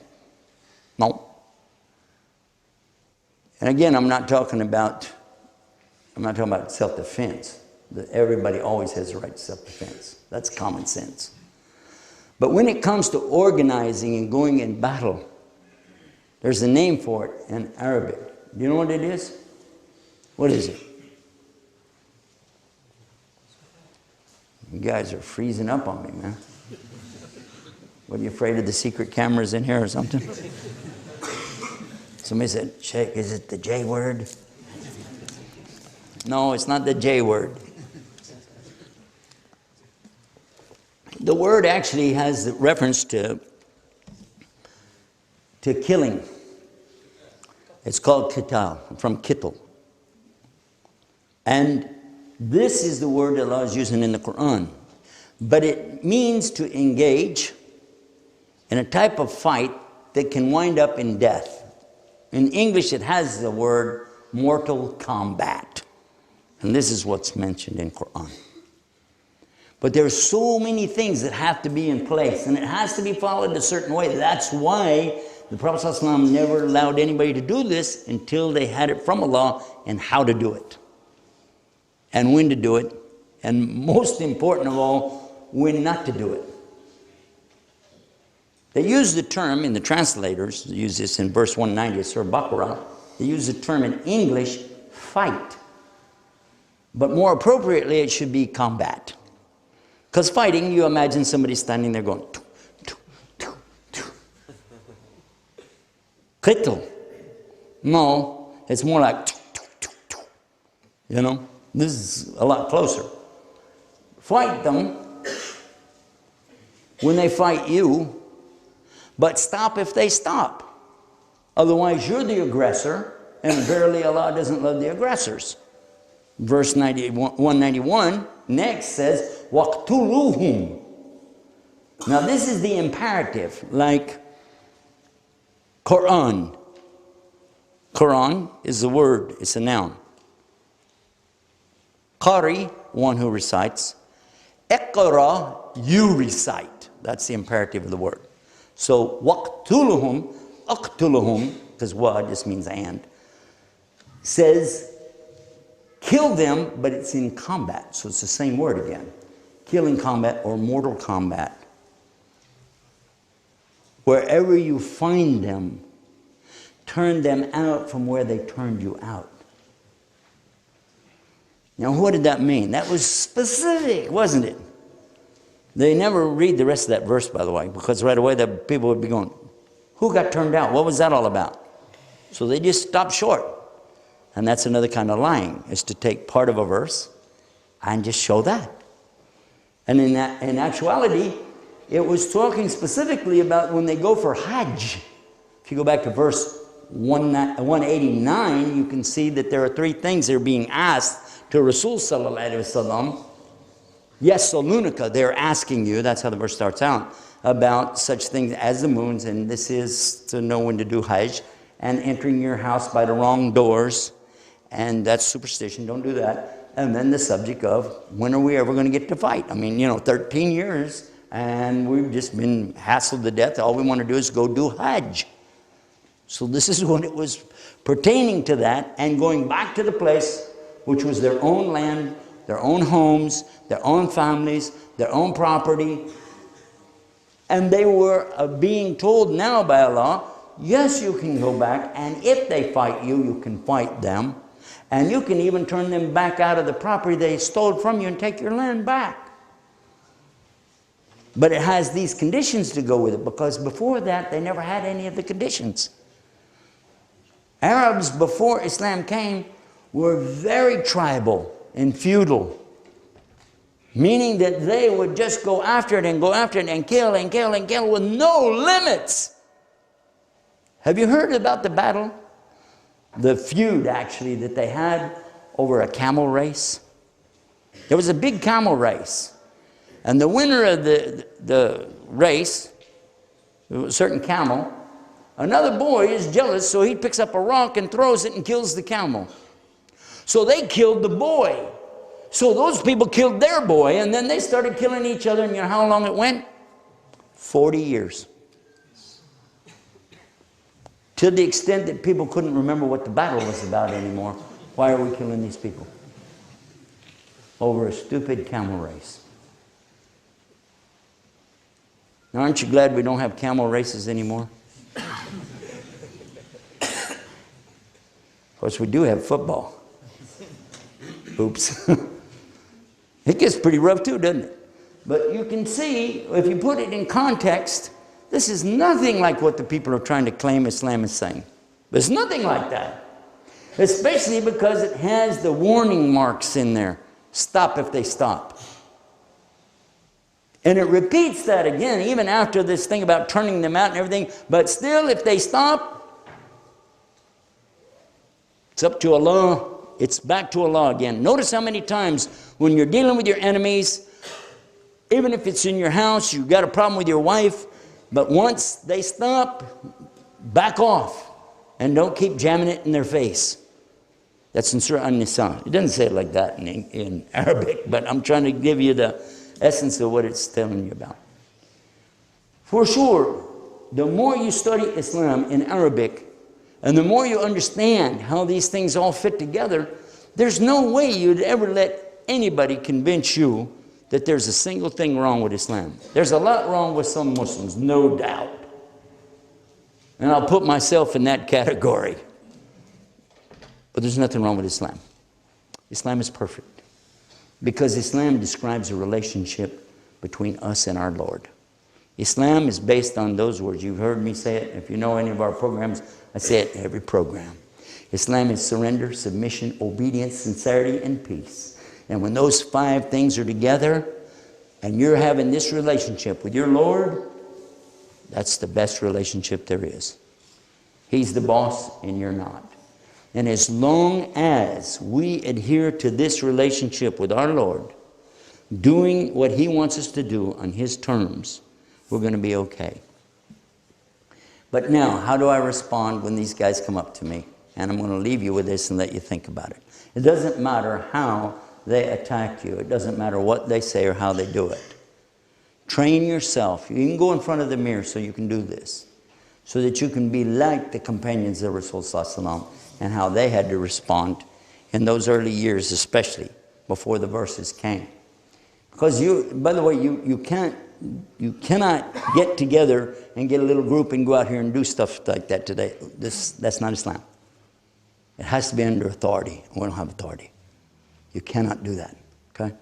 No. And again, I'm not talking about self-defense. Everybody always has the right to self-defense. That's common sense. But when it comes to organizing and going in battle, there's a name for it in Arabic. Do you know what it is? What is it? You guys are freezing up on me, man. What, are you afraid of the secret cameras in here or something? Somebody said, Sheikh, is it the J word? No, it's not the J word. The word actually has reference to killing. It's called qital, from kittel. And this is the word that Allah is using in the Quran. But it means to engage in a type of fight that can wind up in death. In English, it has the word mortal combat. And this is what's mentioned in Quran. But there's so many things that have to be in place, and it has to be followed a certain way. That's why The Prophet ﷺ never allowed anybody to do this until they had it from Allah and how to do it. And when to do it. And most important of all, when not to do it. They use the term in the translators, they use this in verse 190 of Surah Baqarah, they use the term in English, fight. But more appropriately, it should be combat. Because fighting, you imagine somebody standing there going, tuk, tuk, tuk, tuk. Qitl. No, it's more like, tuk, tuk, tuk, tuk. You know, this is a lot closer. Fight them when they fight you, but stop if they stop. Otherwise, you're the aggressor, and verily Allah doesn't love the aggressors. Verse 191 next says, وَاقْتُلُوهُمْ. Now this is the imperative, like Quran. Quran is a word, it's a noun. Qari, one who recites. Iqra, you recite. That's the imperative of the word. So, waqtuluhum, aqtuluhum, because wa just means and, says, kill them, but it's in combat. So it's the same word again. Kill in combat or mortal combat. Wherever you find them, turn them out from where they turned you out. Now, what did that mean? That was specific, wasn't it? They never read the rest of that verse, by the way, because right away the people would be going, who got turned out? What was that all about? So they just stopped short. And that's another kind of lying, is to take part of a verse and just show that. And in actuality, it was talking specifically about when they go for Hajj. If you go back to verse 189, you can see that there are three things that are being asked to Rasul sallallahu alaihi wasallam. Yes, Solunica, they're asking you, that's how the verse starts out, about such things as the moons, and this is to know when to do Hajj, and entering your house by the wrong doors, and that's superstition, don't do that. And then the subject of, when are we ever going to get to fight? I mean, 13 years, and we've just been hassled to death. All we want to do is go do Hajj. So this is what it was pertaining to that, and going back to the place which was their own land, their own homes, their own families, their own property. And they were being told now by Allah, yes, you can go back, and if they fight you, you can fight them. And you can even turn them back out of the property they stole from you and take your land back. But it has these conditions to go with it, because before that, they never had any of the conditions. Arabs, before Islam came, were very tribal and feudal, meaning that they would just go after it and kill and kill and kill with no limits. Have you heard about the battle? The feud, actually, that they had over a camel race? There was a big camel race, and the winner of the race, a certain camel, another boy is jealous, so he picks up a rock and throws it and kills the camel. So they killed the boy. So those people killed their boy, and then they started killing each other, and you know how long it went? 40 years. To the extent that people couldn't remember what the battle was about anymore. Why are we killing these people? Over a stupid camel race. Now, aren't you glad we don't have camel races anymore? Of course, we do have football. Oops. It gets pretty rough too, doesn't it? But you can see, if you put it in context, this is nothing like what the people are trying to claim Islam is saying. There's nothing like that. Especially because it has the warning marks in there. Stop if they stop. And it repeats that again, even after this thing about turning them out and everything. But still, if they stop, it's up to Allah. It's back to Allah again. Notice how many times when you're dealing with your enemies, even if it's in your house, you've got a problem with your wife, but once they stop, back off and don't keep jamming it in their face. That's in Surah An-Nisa. It doesn't say it like that in Arabic, but I'm trying to give you the essence of what it's telling you about. For sure, the more you study Islam in Arabic, and the more you understand how these things all fit together, there's no way you'd ever let anybody convince you that there's a single thing wrong with Islam. There's a lot wrong with some Muslims, no doubt. And I'll put myself in that category. But there's nothing wrong with Islam. Islam is perfect. Because Islam describes a relationship between us and our Lord. Islam is based on those words. You've heard me say it. If you know any of our programs, I say it in every program. Islam is surrender, submission, obedience, sincerity, and peace. And when those 5 things are together, and you're having this relationship with your Lord, that's the best relationship there is. He's the boss, and you're not. And as long as we adhere to this relationship with our Lord, doing what He wants us to do on His terms, we're going to be okay. But now, how do I respond when these guys come up to me? And I'm going to leave you with this and let you think about it. It doesn't matter how they attack you. It doesn't matter what they say or how they do it. Train yourself. You can go in front of the mirror so you can do this. So that you can be like the companions of Rasulullah and how they had to respond in those early years, especially before the verses came. Because by the way, you cannot get together and get a little group and go out here and do stuff like that today. That's not Islam. It has to be under authority. We don't have authority. You cannot do that. Okay?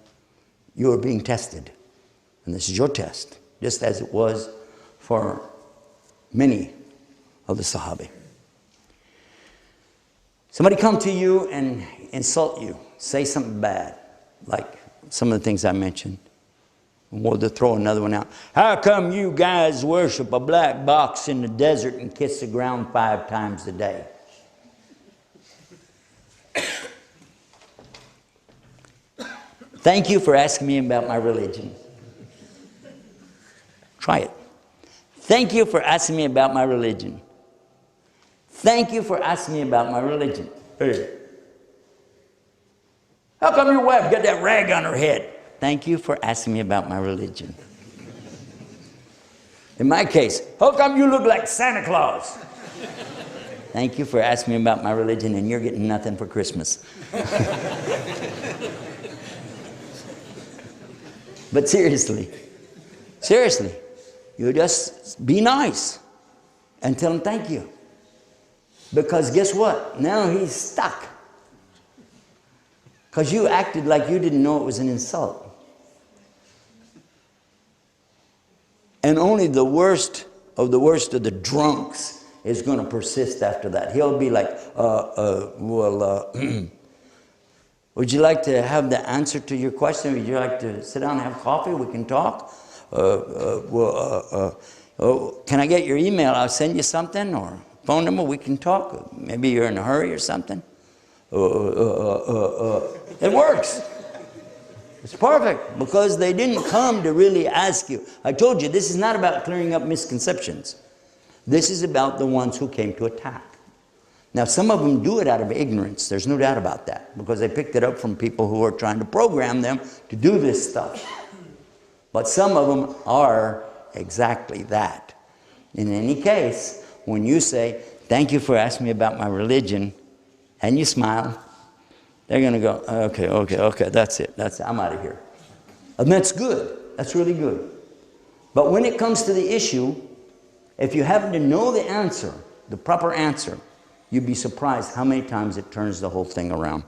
You are being tested. And this is your test, just as it was for many of the Sahabi. Somebody come to you and insult you, say something bad, like some of the things I mentioned. Or to throw another one out. How come you guys worship a black box in the desert and kiss the ground 5 times a day? Thank you for asking me about my religion. Try it. Thank you for asking me about my religion. Thank you for asking me about my religion. Hey. How come your wife got that rag on her head? Thank you for asking me about my religion. In my case, how come you look like Santa Claus? Thank you for asking me about my religion, and you're getting nothing for Christmas. But seriously, you just be nice and tell him thank you. Because guess what? Now he's stuck. Because you acted like you didn't know it was an insult. And only the worst of the drunks is going to persist after that. He'll be like, would you like to have the answer to your question? Would you like to sit down and have coffee? We can talk. Can I get your email? I'll send you something, or phone number. We can talk. Maybe you're in a hurry or something. It works. It's perfect, because they didn't come to really ask you. I told you, this is not about clearing up misconceptions. This is about the ones who came to attack. Now, some of them do it out of ignorance. There's no doubt about that, because they picked it up from people who are trying to program them to do this stuff. But some of them are exactly that. In any case, when you say, thank you for asking me about my religion, and you smile, they're going to go, okay, that's it. I'm out of here. And that's good. That's really good. But when it comes to the issue, if you happen to know the answer, the proper answer, you'd be surprised how many times it turns the whole thing around.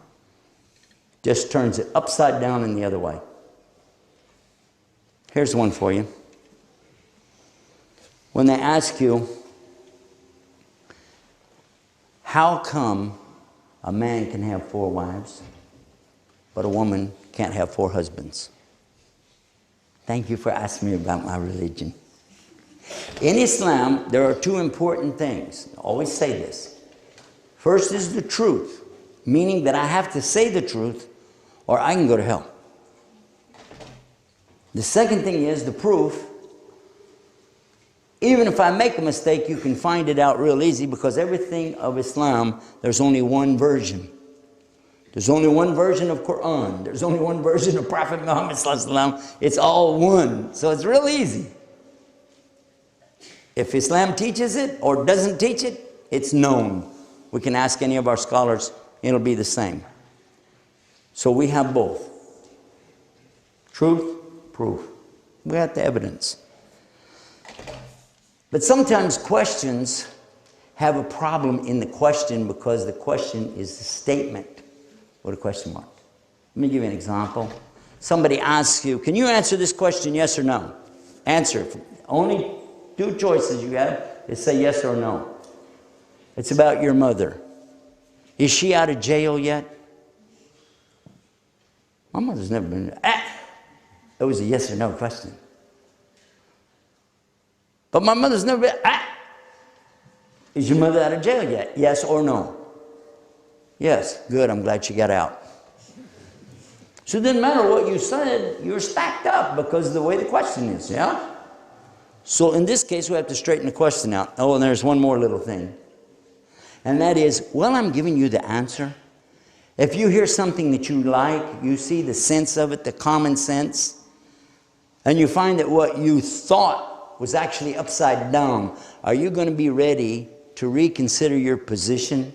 Just turns it upside down and the other way. Here's one for you. When they ask you, how come a man can have 4 wives, but a woman can't have 4 husbands? Thank you for asking me about my religion. In Islam, there are 2 important things. I always say this. First is the truth, meaning that I have to say the truth or I can go to hell. The second thing is the proof. Even if I make a mistake, you can find it out real easy, because everything of Islam, there's only one version. There's only one version of Quran. There's only one version of Prophet Muhammad sallallahu alaihi wasallam. It's all one. So it's real easy. If Islam teaches it or doesn't teach it, it's known. We can ask any of our scholars, it'll be the same. So we have both. Truth, proof. We have the evidence. But sometimes questions have a problem in the question because the question is a statement with a question mark. Let me give you an example. Somebody asks you, can you answer this question, yes or no? Answer. Only two choices you have is say yes or no. It's about your mother. Is she out of jail yet? My mother's never been. It was a yes or no question. But my mother's never been. Is your mother out of jail yet? Yes or no? Yes. Good. I'm glad she got out. So it didn't matter what you said, you're stacked up because of the way the question is, yeah? So in this case, we have to straighten the question out. Oh, and there's one more little thing. And that is, while I'm giving you the answer, if you hear something that you like, you see the sense of it, the common sense, and you find that what you thought was actually upside down, are you going to be ready to reconsider your position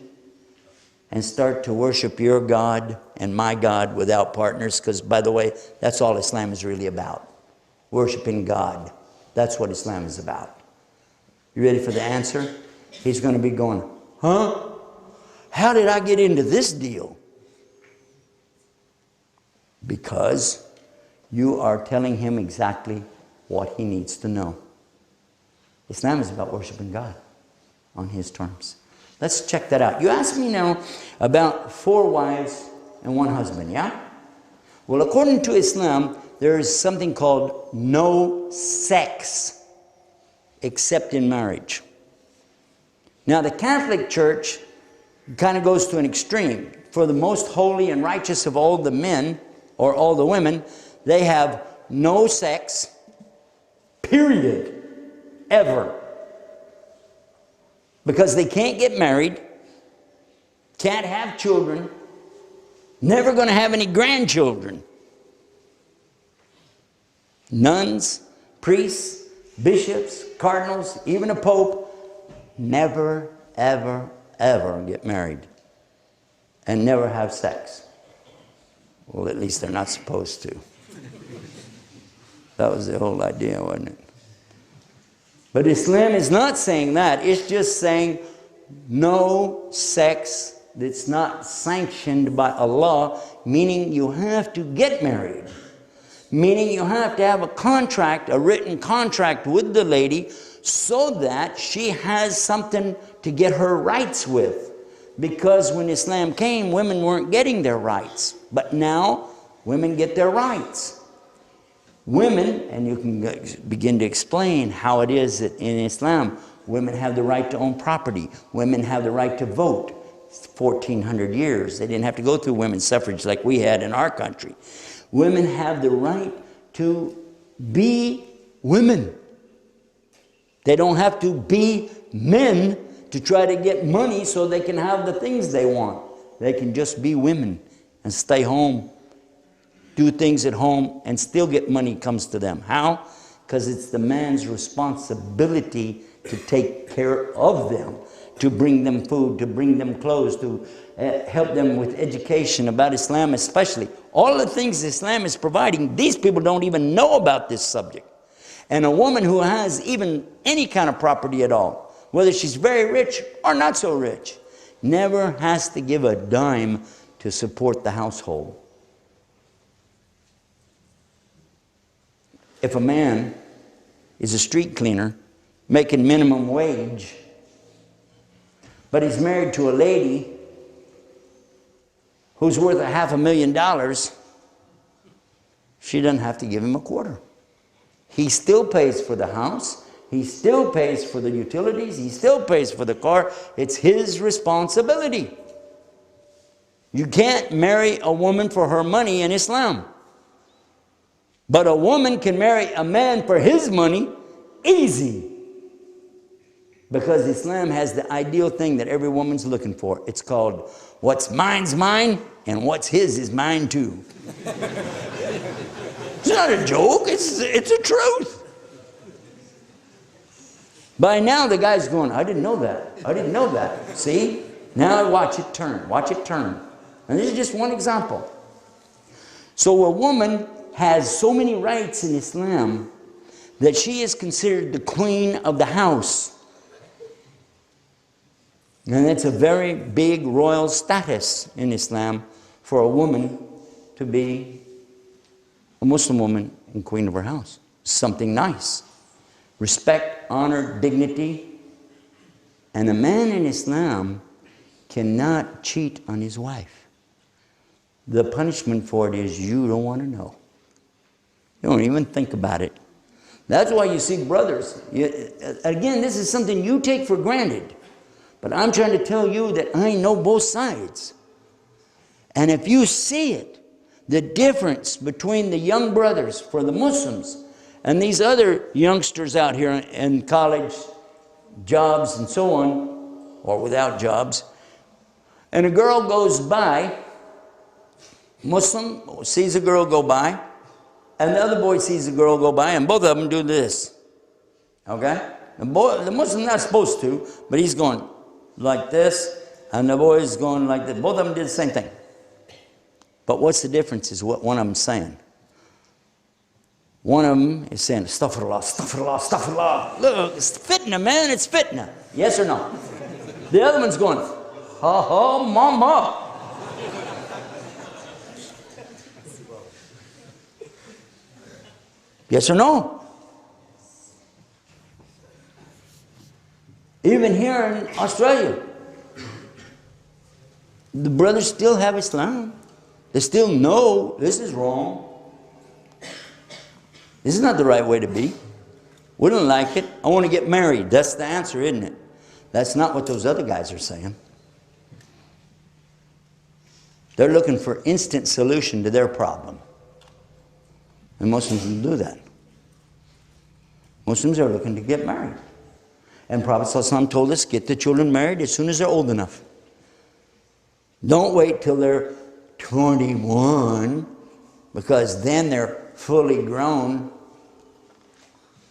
and start to worship your God and my God without partners? Because, by the way, that's all Islam is really about. Worshiping God. That's what Islam is about. You ready for the answer? He's going to be going, huh? How did I get into this deal? Because you are telling him exactly what he needs to know. Islam is about worshiping God on his terms. Let's check that out. You asked me now about 4 wives and 1 husband, yeah? Well, according to Islam, there is something called no sex except in marriage. Now, the Catholic Church kind of goes to an extreme. For the most holy and righteous of all the men, or all the women, they have no sex, period, ever. Because they can't get married, can't have children, never going to have any grandchildren. Nuns, priests, bishops, cardinals, even a pope, never, ever, ever get married and never have sex. Well, at least they're not supposed to. That was the whole idea, wasn't it? But Islam is not saying that. It's just saying no sex that's not sanctioned by Allah, meaning you have to get married. Meaning you have to have a contract, a written contract with the lady so that she has something to get her rights with. Because when Islam came, women weren't getting their rights. But now, women get their rights. Women, and you can begin to explain how it is that in Islam, women have the right to own property. Women have the right to vote. It's 1,400 years. They didn't have to go through women's suffrage like we had in our country. Women have the right to be women. They don't have to be men to try to get money so they can have the things they want. They can just be women and stay home, do things at home, and still get money comes to them. How? Because it's the man's responsibility to take care of them, to bring them food, to bring them clothes, to help them with education about Islam especially. All the things Islam is providing, these people don't even know about this subject. And a woman who has even any kind of property at all, whether she's very rich or not so rich, never has to give a dime to support the household. If a man is a street cleaner making minimum wage, but he's married to a lady who's worth $500,000, she doesn't have to give him a quarter. He still pays for the house. He still pays for the utilities. He still pays for the car. It's his responsibility. You can't marry a woman for her money in Islam. But a woman can marry a man for his money easy. Because Islam has the ideal thing that every woman's looking for. It's called, what's mine's mine, and what's his is mine too. It's not a joke, it's a truth. By now the guy's going, I didn't know that. I didn't know that. See? Now watch it turn. Watch it turn. And this is just one example. So a woman has so many rights in Islam that she is considered the queen of the house. And it's a very big royal status in Islam for a woman to be a Muslim woman and queen of her house. Something nice. Respect, honor, dignity. And a man in Islam cannot cheat on his wife. The punishment for it is you don't want to know. You don't even think about it. That's why you see brothers. Again, this is something you take for granted. But I'm trying to tell you that I know both sides. And if you see it, the difference between the young brothers for the Muslims and these other youngsters out here in college, jobs and so on, or without jobs, and a girl goes by, Muslim sees a girl go by, and the other boy sees a girl go by, and both of them do this. Okay? The Muslim's not supposed to, but he's going like this, and the boy is going like this. Both of them did the same thing. But what's the difference is what one of them is saying. One of them is saying, astaghfirullah, astaghfirullah, astaghfirullah. Look, it's fitna, man, it's fitna. Yes or no? The other one's going, ha ha, mama. Yes or no? Even here in Australia, the brothers still have Islam. They still know this is wrong. This is not the right way to be. We don't like it. I want to get married. That's the answer, isn't it? That's not what those other guys are saying. They're looking for instant solution to their problem. And Muslims don't do that. Muslims are looking to get married. And Prophet ﷺ told us, get the children married as soon as they're old enough. Don't wait till they're 21, because then they're fully grown.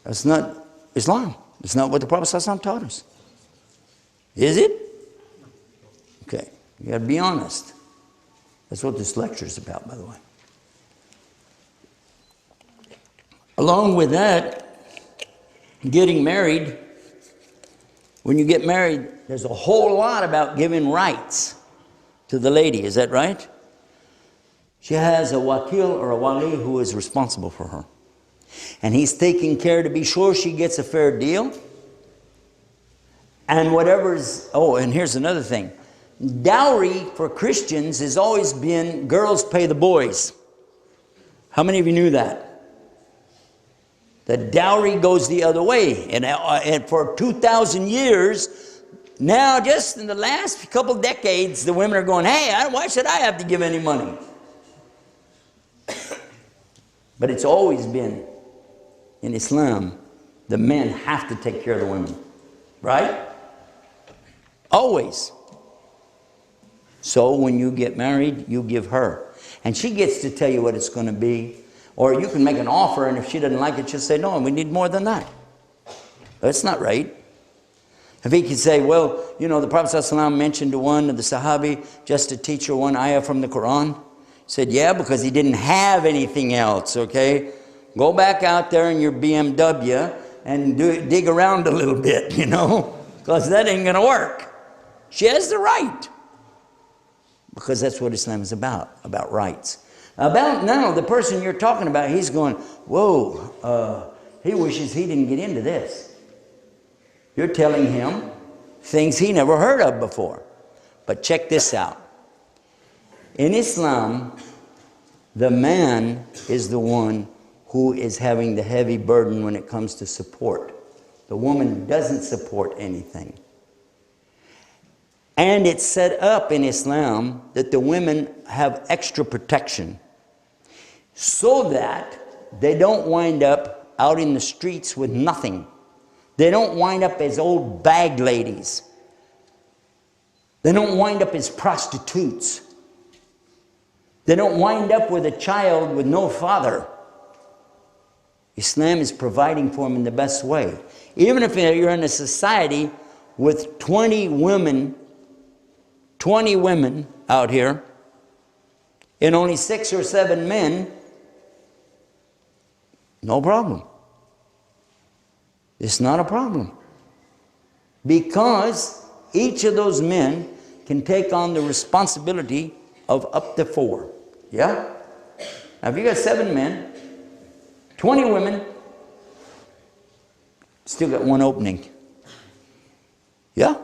That's not Islam. It's not what the Prophet ﷺ taught us. Is it? Okay, you got to be honest. That's what this lecture is about, by the way. Along with that, getting married, when you get married, there's a whole lot about giving rights to the lady. Is that right? She has a wakil or a wali who is responsible for her. And he's taking care to be sure she gets a fair deal. And whatever's... Oh, and here's another thing. Dowry for Christians has always been girls pay the boys. How many of you knew that? The dowry goes the other way. And for 2,000 years, now just in the last couple decades, the women are going, hey, why should I have to give any money? But it's always been, in Islam, the men have to take care of the women. Right? Always. So when you get married, you give her. And she gets to tell you what it's going to be. Or you can make an offer, and if she doesn't like it, she'll say, no, we need more than that. That's not right. If he could say, well, you know, the Prophet ﷺ mentioned to one of the Sahabi just to teach her one ayah from the Quran. He said, yeah, because he didn't have anything else, okay? Go back out there in your BMW and dig around a little bit, you know, because that ain't going to work. She has the right. Because that's what Islam is about rights. About now, the person you're talking about, he's going, whoa, he wishes he didn't get into this. You're telling him things he never heard of before. But check this out. In Islam, the man is the one who is having the heavy burden when it comes to support. The woman doesn't support anything. And it's set up in Islam that the women have extra protection so that they don't wind up out in the streets with nothing. They don't wind up as old bag ladies. They don't wind up as prostitutes. They don't wind up with a child with no father. Islam is providing for them in the best way. Even if you're in a society with 20 women out here, and only 6 or 7 men, no problem. It's not a problem. Because each of those men can take on the responsibility of up to 4. Yeah? Now if you got 7 men, 20 women, still got 1 opening. Yeah?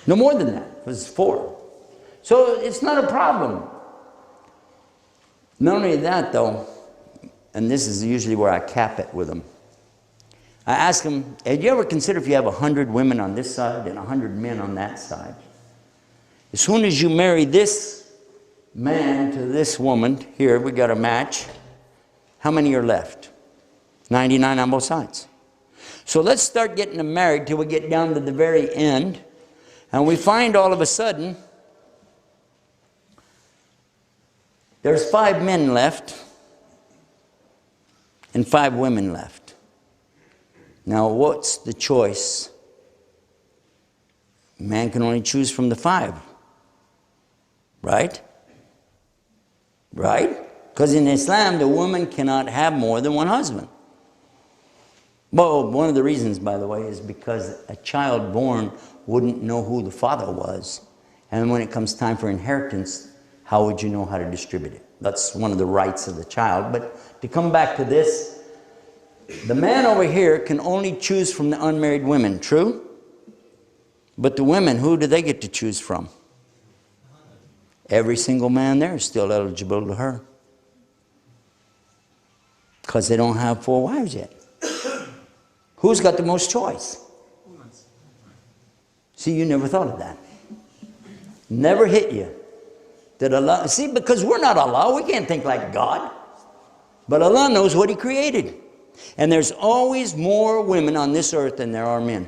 No more than that. It was 4. So it's not a problem. Not only that though, and this is usually where I cap it with them. I ask them, have you ever considered if you have 100 women on this side and 100 men on that side? As soon as you marry this man to this woman, here we got a match, how many are left? 99 on both sides. So let's start getting them married till we get down to the very end, and we find all of a sudden there's 5 men left and 5 women left. Now what's the choice? Man can only choose from the 5. Right? Right? Because in Islam, the woman cannot have more than 1 husband. Well, one of the reasons, by the way, is because a child born wouldn't know who the father was. And when it comes time for inheritance, how would you know how to distribute it? That's one of the rights of the child. But to come back to this, the man over here can only choose from the unmarried women, true? But the women, who do they get to choose from? Every single man there is still eligible to her. Because they don't have 4 wives yet. Who's got the most choice? See, you never thought of that. Never hit you. That Allah, see, because we're not Allah, we can't think like God. But Allah knows what He created. And there's always more women on this earth than there are men.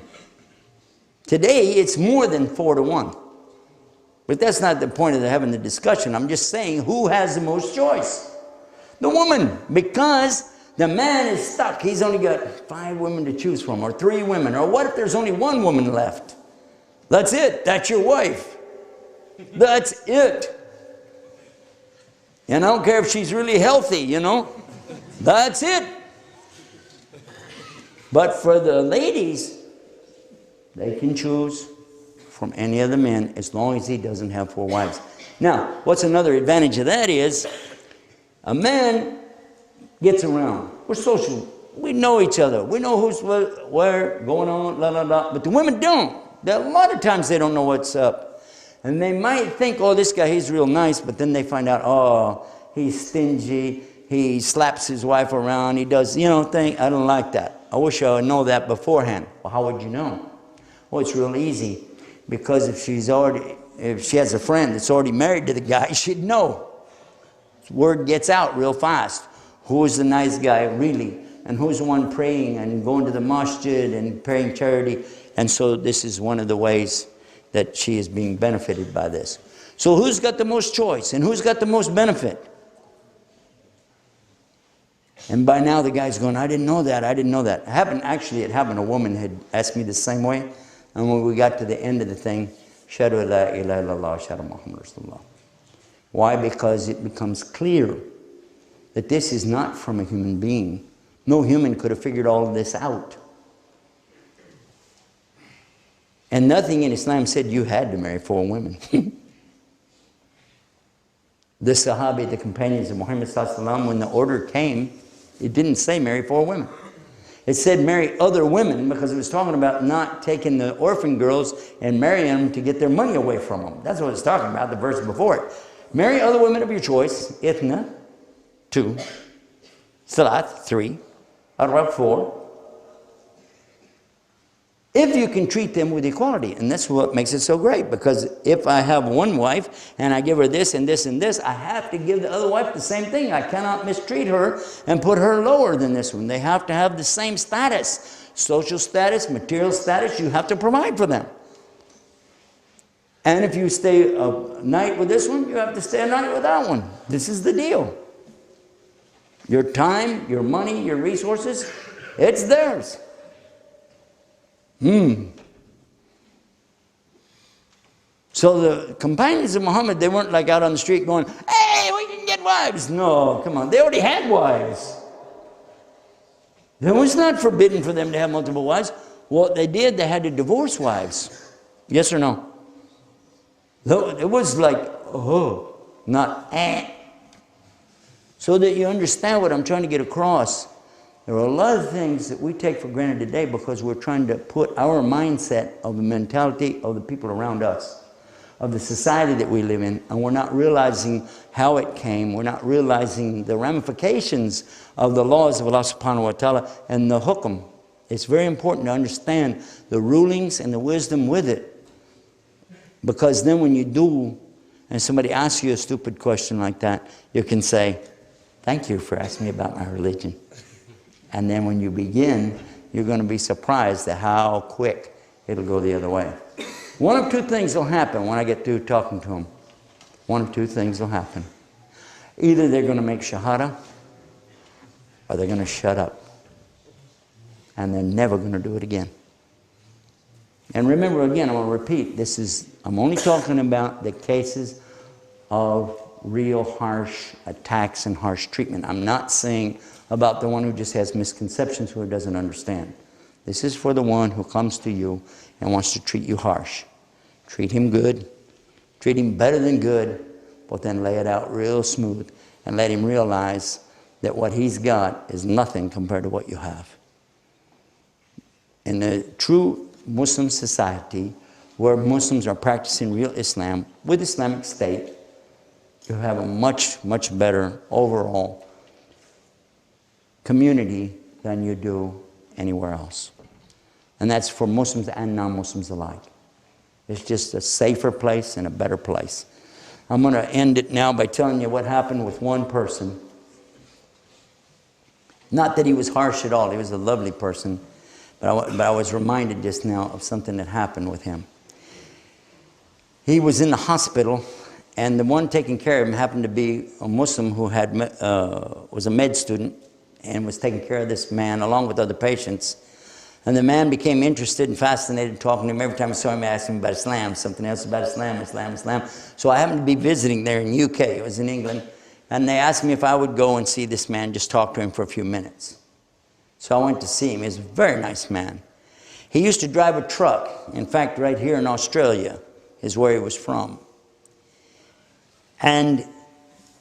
Today, it's more than 4 to 1. But that's not the point of having the discussion. I'm just saying, who has the most choice? The woman. Because the man is stuck. He's only got 5 women to choose from, or 3 women. Or what if there's only 1 woman left? That's it. That's your wife. That's it. And I don't care if she's really healthy, you know. That's it. But for the ladies, they can choose from any of the men as long as he doesn't have 4 wives. Now, what's another advantage of that is a man gets around. We're social. We know each other. We know who's where going on, la, la, la. But the women don't. A lot of times they don't know what's up. And they might think, oh, this guy, he's real nice. But then they find out, oh, he's stingy. He slaps his wife around. He does, you know, thing. I don't like that. I wish I would know that beforehand. Well, how would you know? Well, it's real easy. Because if she has a friend that's already married to the guy, she'd know. Word gets out real fast. Who is the nice guy, really? And who's the one praying and going to the masjid and praying charity? And so this is one of the ways that she is being benefited by this. So who's got the most choice? And who's got the most benefit? And by now the guy's going, I didn't know that. I didn't know that. It happened. A woman had asked me the same way. And when we got to the end of the thing, Shadu la ilaha illallah, Shadu Muhammad Rasulullah. Why? Because it becomes clear that this is not from a human being. No human could have figured all of this out. And nothing in Islam said you had to marry 4 women. The Sahabi, the companions of Muhammad sallallahu alaihi wasallam, when the order came, it didn't say marry 4 women. It said marry other women, because it was talking about not taking the orphan girls and marrying them to get their money away from them. That's what it's talking about, the verse before it. Marry other women of your choice. Ithna, 2. Salat, 3. Arab, 4. If you can treat them with equality. And that's what makes it so great. Because if I have one wife and I give her this and this and this, I have to give the other wife the same thing. I cannot mistreat her and put her lower than this one. They have to have the same status. Social status, material status, you have to provide for them. And if you stay a night with this one, you have to stay a night with that one. This is the deal. Your time, your money, your resources, it's theirs. So the companions of Muhammad, they weren't like out on the street going, hey, we can get wives. No, come on. They already had wives. It was not forbidden for them to have multiple wives. What they did, they had to divorce wives. Yes or no? It was like, oh, not eh. So that you understand what I'm trying to get across. There are a lot of things that we take for granted today because we're trying to put our mindset of the mentality of the people around us, of the society that we live in, and we're not realizing how it came. We're not realizing the ramifications of the laws of Allah subhanahu wa ta'ala and the hukum. It's very important to understand the rulings and the wisdom with it. Because then when you do, and somebody asks you a stupid question like that, you can say, thank you for asking me about my religion. And then when you begin, you're going to be surprised at how quick it'll go the other way. One of two things will happen when I get through talking to them. One of two things will happen. Either they're going to make shahada, or they're going to shut up. And they're never going to do it again. And remember, again, I'm going to repeat, I'm only talking about the cases of real harsh attacks and harsh treatment. I'm not saying about the one who just has misconceptions, who doesn't understand. This is for the one who comes to you and wants to treat you harsh. Treat him good. Treat him better than good, but then lay it out real smooth and let him realize that what he's got is nothing compared to what you have. In a true Muslim society, where Muslims are practicing real Islam with Islamic State, you have a much, much better overall community than you do anywhere else. And that's for Muslims and non-Muslims alike. It's just a safer place and a better place. I'm going to end it now by telling you what happened with one person. Not that he was harsh at all. He was a lovely person. But I was reminded just now of something that happened with him. He was in the hospital, and the one taking care of him happened to be a Muslim who was a med student and was taking care of this man along with other patients. And the man became interested and fascinated talking to him. Every time I saw him, I asked him about Islam, something else about Islam. So I happened to be visiting there in UK. It was in England. And they asked me if I would go and see this man, just talk to him for a few minutes. So I went to see him. He was a very nice man. He used to drive a truck. In fact, right here in Australia is where he was from. And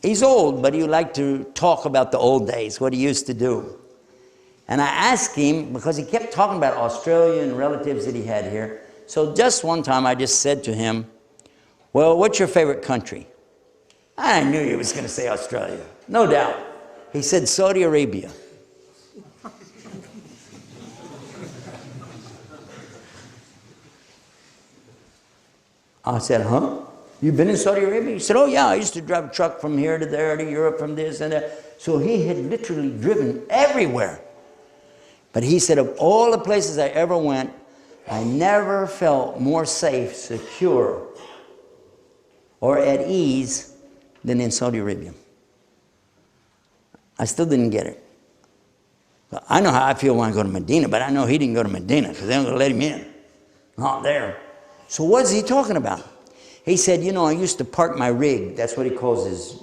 he's old, but he liked to talk about the old days, what he used to do. And I asked him, because he kept talking about Australia and relatives that he had here. So just one time I just said to him, well, what's your favorite country? I knew he was going to say Australia, no doubt. He said Saudi Arabia. I said, huh? You've been in Saudi Arabia? He said, oh yeah, I used to drive a truck from here to there to Europe, from this and that. So he had literally driven everywhere. But he said, of all the places I ever went, I never felt more safe, secure, or at ease than in Saudi Arabia. I still didn't get it. I know how I feel when I go to Medina, but I know he didn't go to Medina because they don't going to let him in. Not there. So what is he talking about? He said, you know, I used to park my rig. That's what he calls his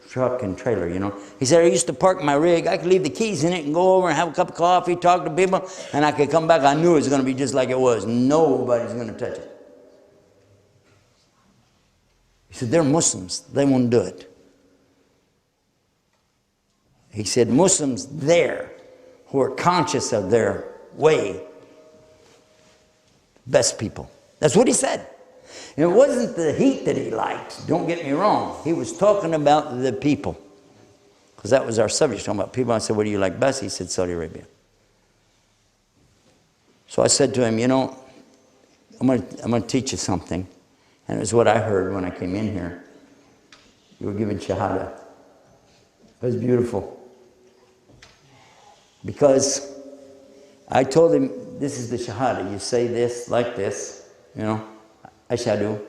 truck and trailer, you know. He said, I used to park my rig. I could leave the keys in it and go over and have a cup of coffee, talk to people, and I could come back. I knew it was going to be just like it was. Nobody's going to touch it. He said, they're Muslims. They won't do it. He said, Muslims there who are conscious of their way, best people. That's what he said. And it wasn't the heat that he liked. Don't get me wrong. He was talking about the people. Because that was our subject, talking about people. I said, what do you like best? He said, Saudi Arabia. So I said to him, you know, I'm going to teach you something. And it was what I heard when I came in here. You were given shahada. It was beautiful. Because I told him, this is the shahada. You say this like this, you know. Ashhadu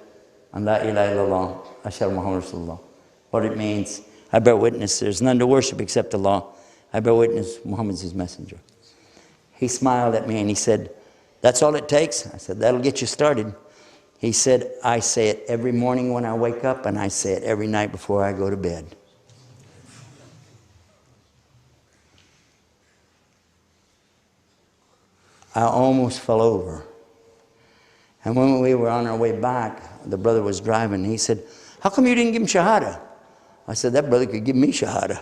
an la ilaha illallah, ashhadu Muhammad Rasulullah. What it means, I bear witness there's none to worship except Allah. I bear witness Muhammad's his messenger. He smiled at me and he said, that's all it takes? I said, that'll get you started. He said, I say it every morning when I wake up, and I say it every night before I go to bed. I almost fell over. And when we were on our way back, the brother was driving. He said, how come you didn't give him Shahada? I said, that brother could give me Shahada.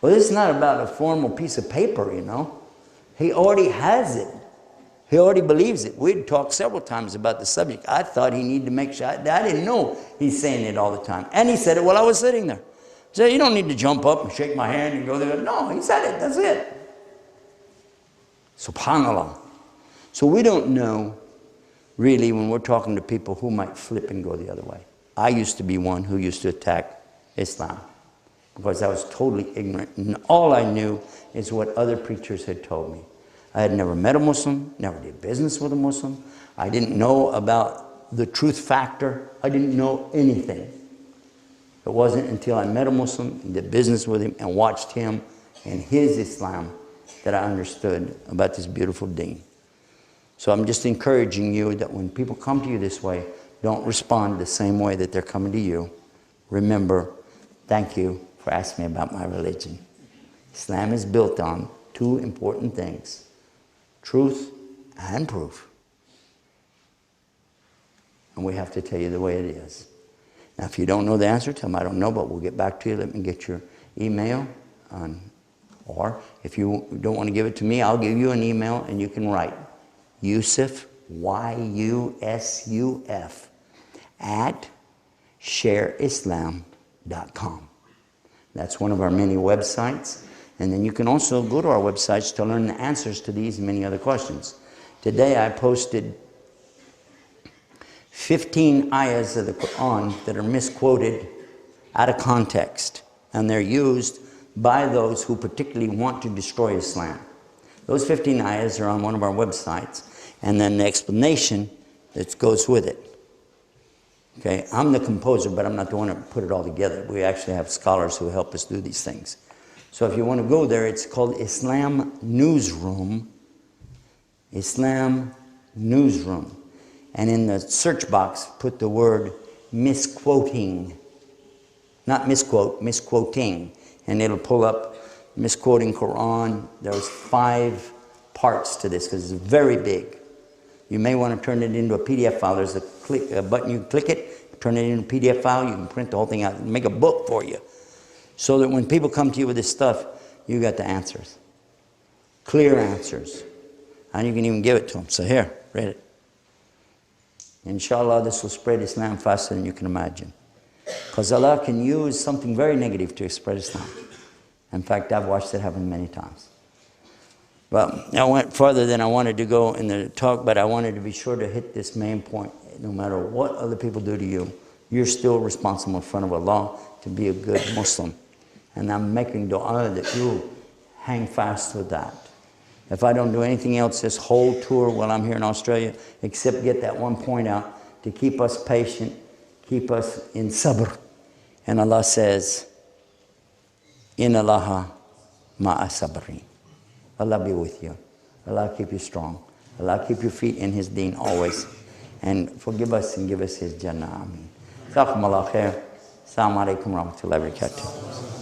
Well, this is not about a formal piece of paper, you know. He already has it. He already believes it. We'd talked several times about the subject. I thought he needed to make Shahada. I didn't know he's saying it all the time. And he said it while I was sitting there. He said, you don't need to jump up and shake my hand and go there. No, he said it. That's it. SubhanAllah. So we don't know, really, when we're talking to people who might flip and go the other way. I used to be one who used to attack Islam because I was totally ignorant. And all I knew is what other preachers had told me. I had never met a Muslim, never did business with a Muslim. I didn't know about the truth factor. I didn't know anything. It wasn't until I met a Muslim and did business with him and watched him and his Islam that I understood about this beautiful deen. So I'm just encouraging you that when people come to you this way, don't respond the same way that they're coming to you. Remember, thank you for asking me about my religion. Islam is built on two important things: truth and proof. And we have to tell you the way it is. Now, if you don't know the answer, tell them I don't know, but we'll get back to you. Let me get your email. Or if you don't want to give it to me, I'll give you an email and you can write Yusuf, Y-U-S-U-F, at shareislam.com. That's one of our many websites. And then you can also go to our websites to learn the answers to these and many other questions. Today I posted 15 ayahs of the Quran that are misquoted out of context. And they're used by those who particularly want to destroy Islam. Those 15 ayahs are on one of our websites. And then the explanation that goes with it. Okay, I'm the composer, but I'm not the one that put it all together. We actually have scholars who help us do these things. So if you want to go there, it's called Islam Newsroom. Islam Newsroom. And in the search box, put the word misquoting. Not misquote, misquoting. And it'll pull up misquoting Quran. There's 5 parts to this because it's very big. You may want to turn it into a PDF file. There's a button, you click it, turn it into a PDF file. You can print the whole thing out and make a book for you. So that when people come to you with this stuff, you got the answers. Clear answers. And you can even give it to them. So here, read it. Inshallah, this will spread Islam faster than you can imagine. Because Allah can use something very negative to spread Islam. In fact, I've watched it happen many times. Well, I went further than I wanted to go in the talk, but I wanted to be sure to hit this main point. No matter what other people do to you, you're still responsible in front of Allah to be a good Muslim. And I'm making dua that you hang fast with that. If I don't do anything else this whole tour while I'm here in Australia, except get that one point out, to keep us patient, keep us in sabr. And Allah says, Inna Allaha ma'a sabri. Allah be with you. Allah keep you strong. Allah keep your feet in His deen always. And forgive us and give us His Jannah. Ameen. Jazakumullah khair. Assalamu alaikum wa rahmatullahi wa barakatuh.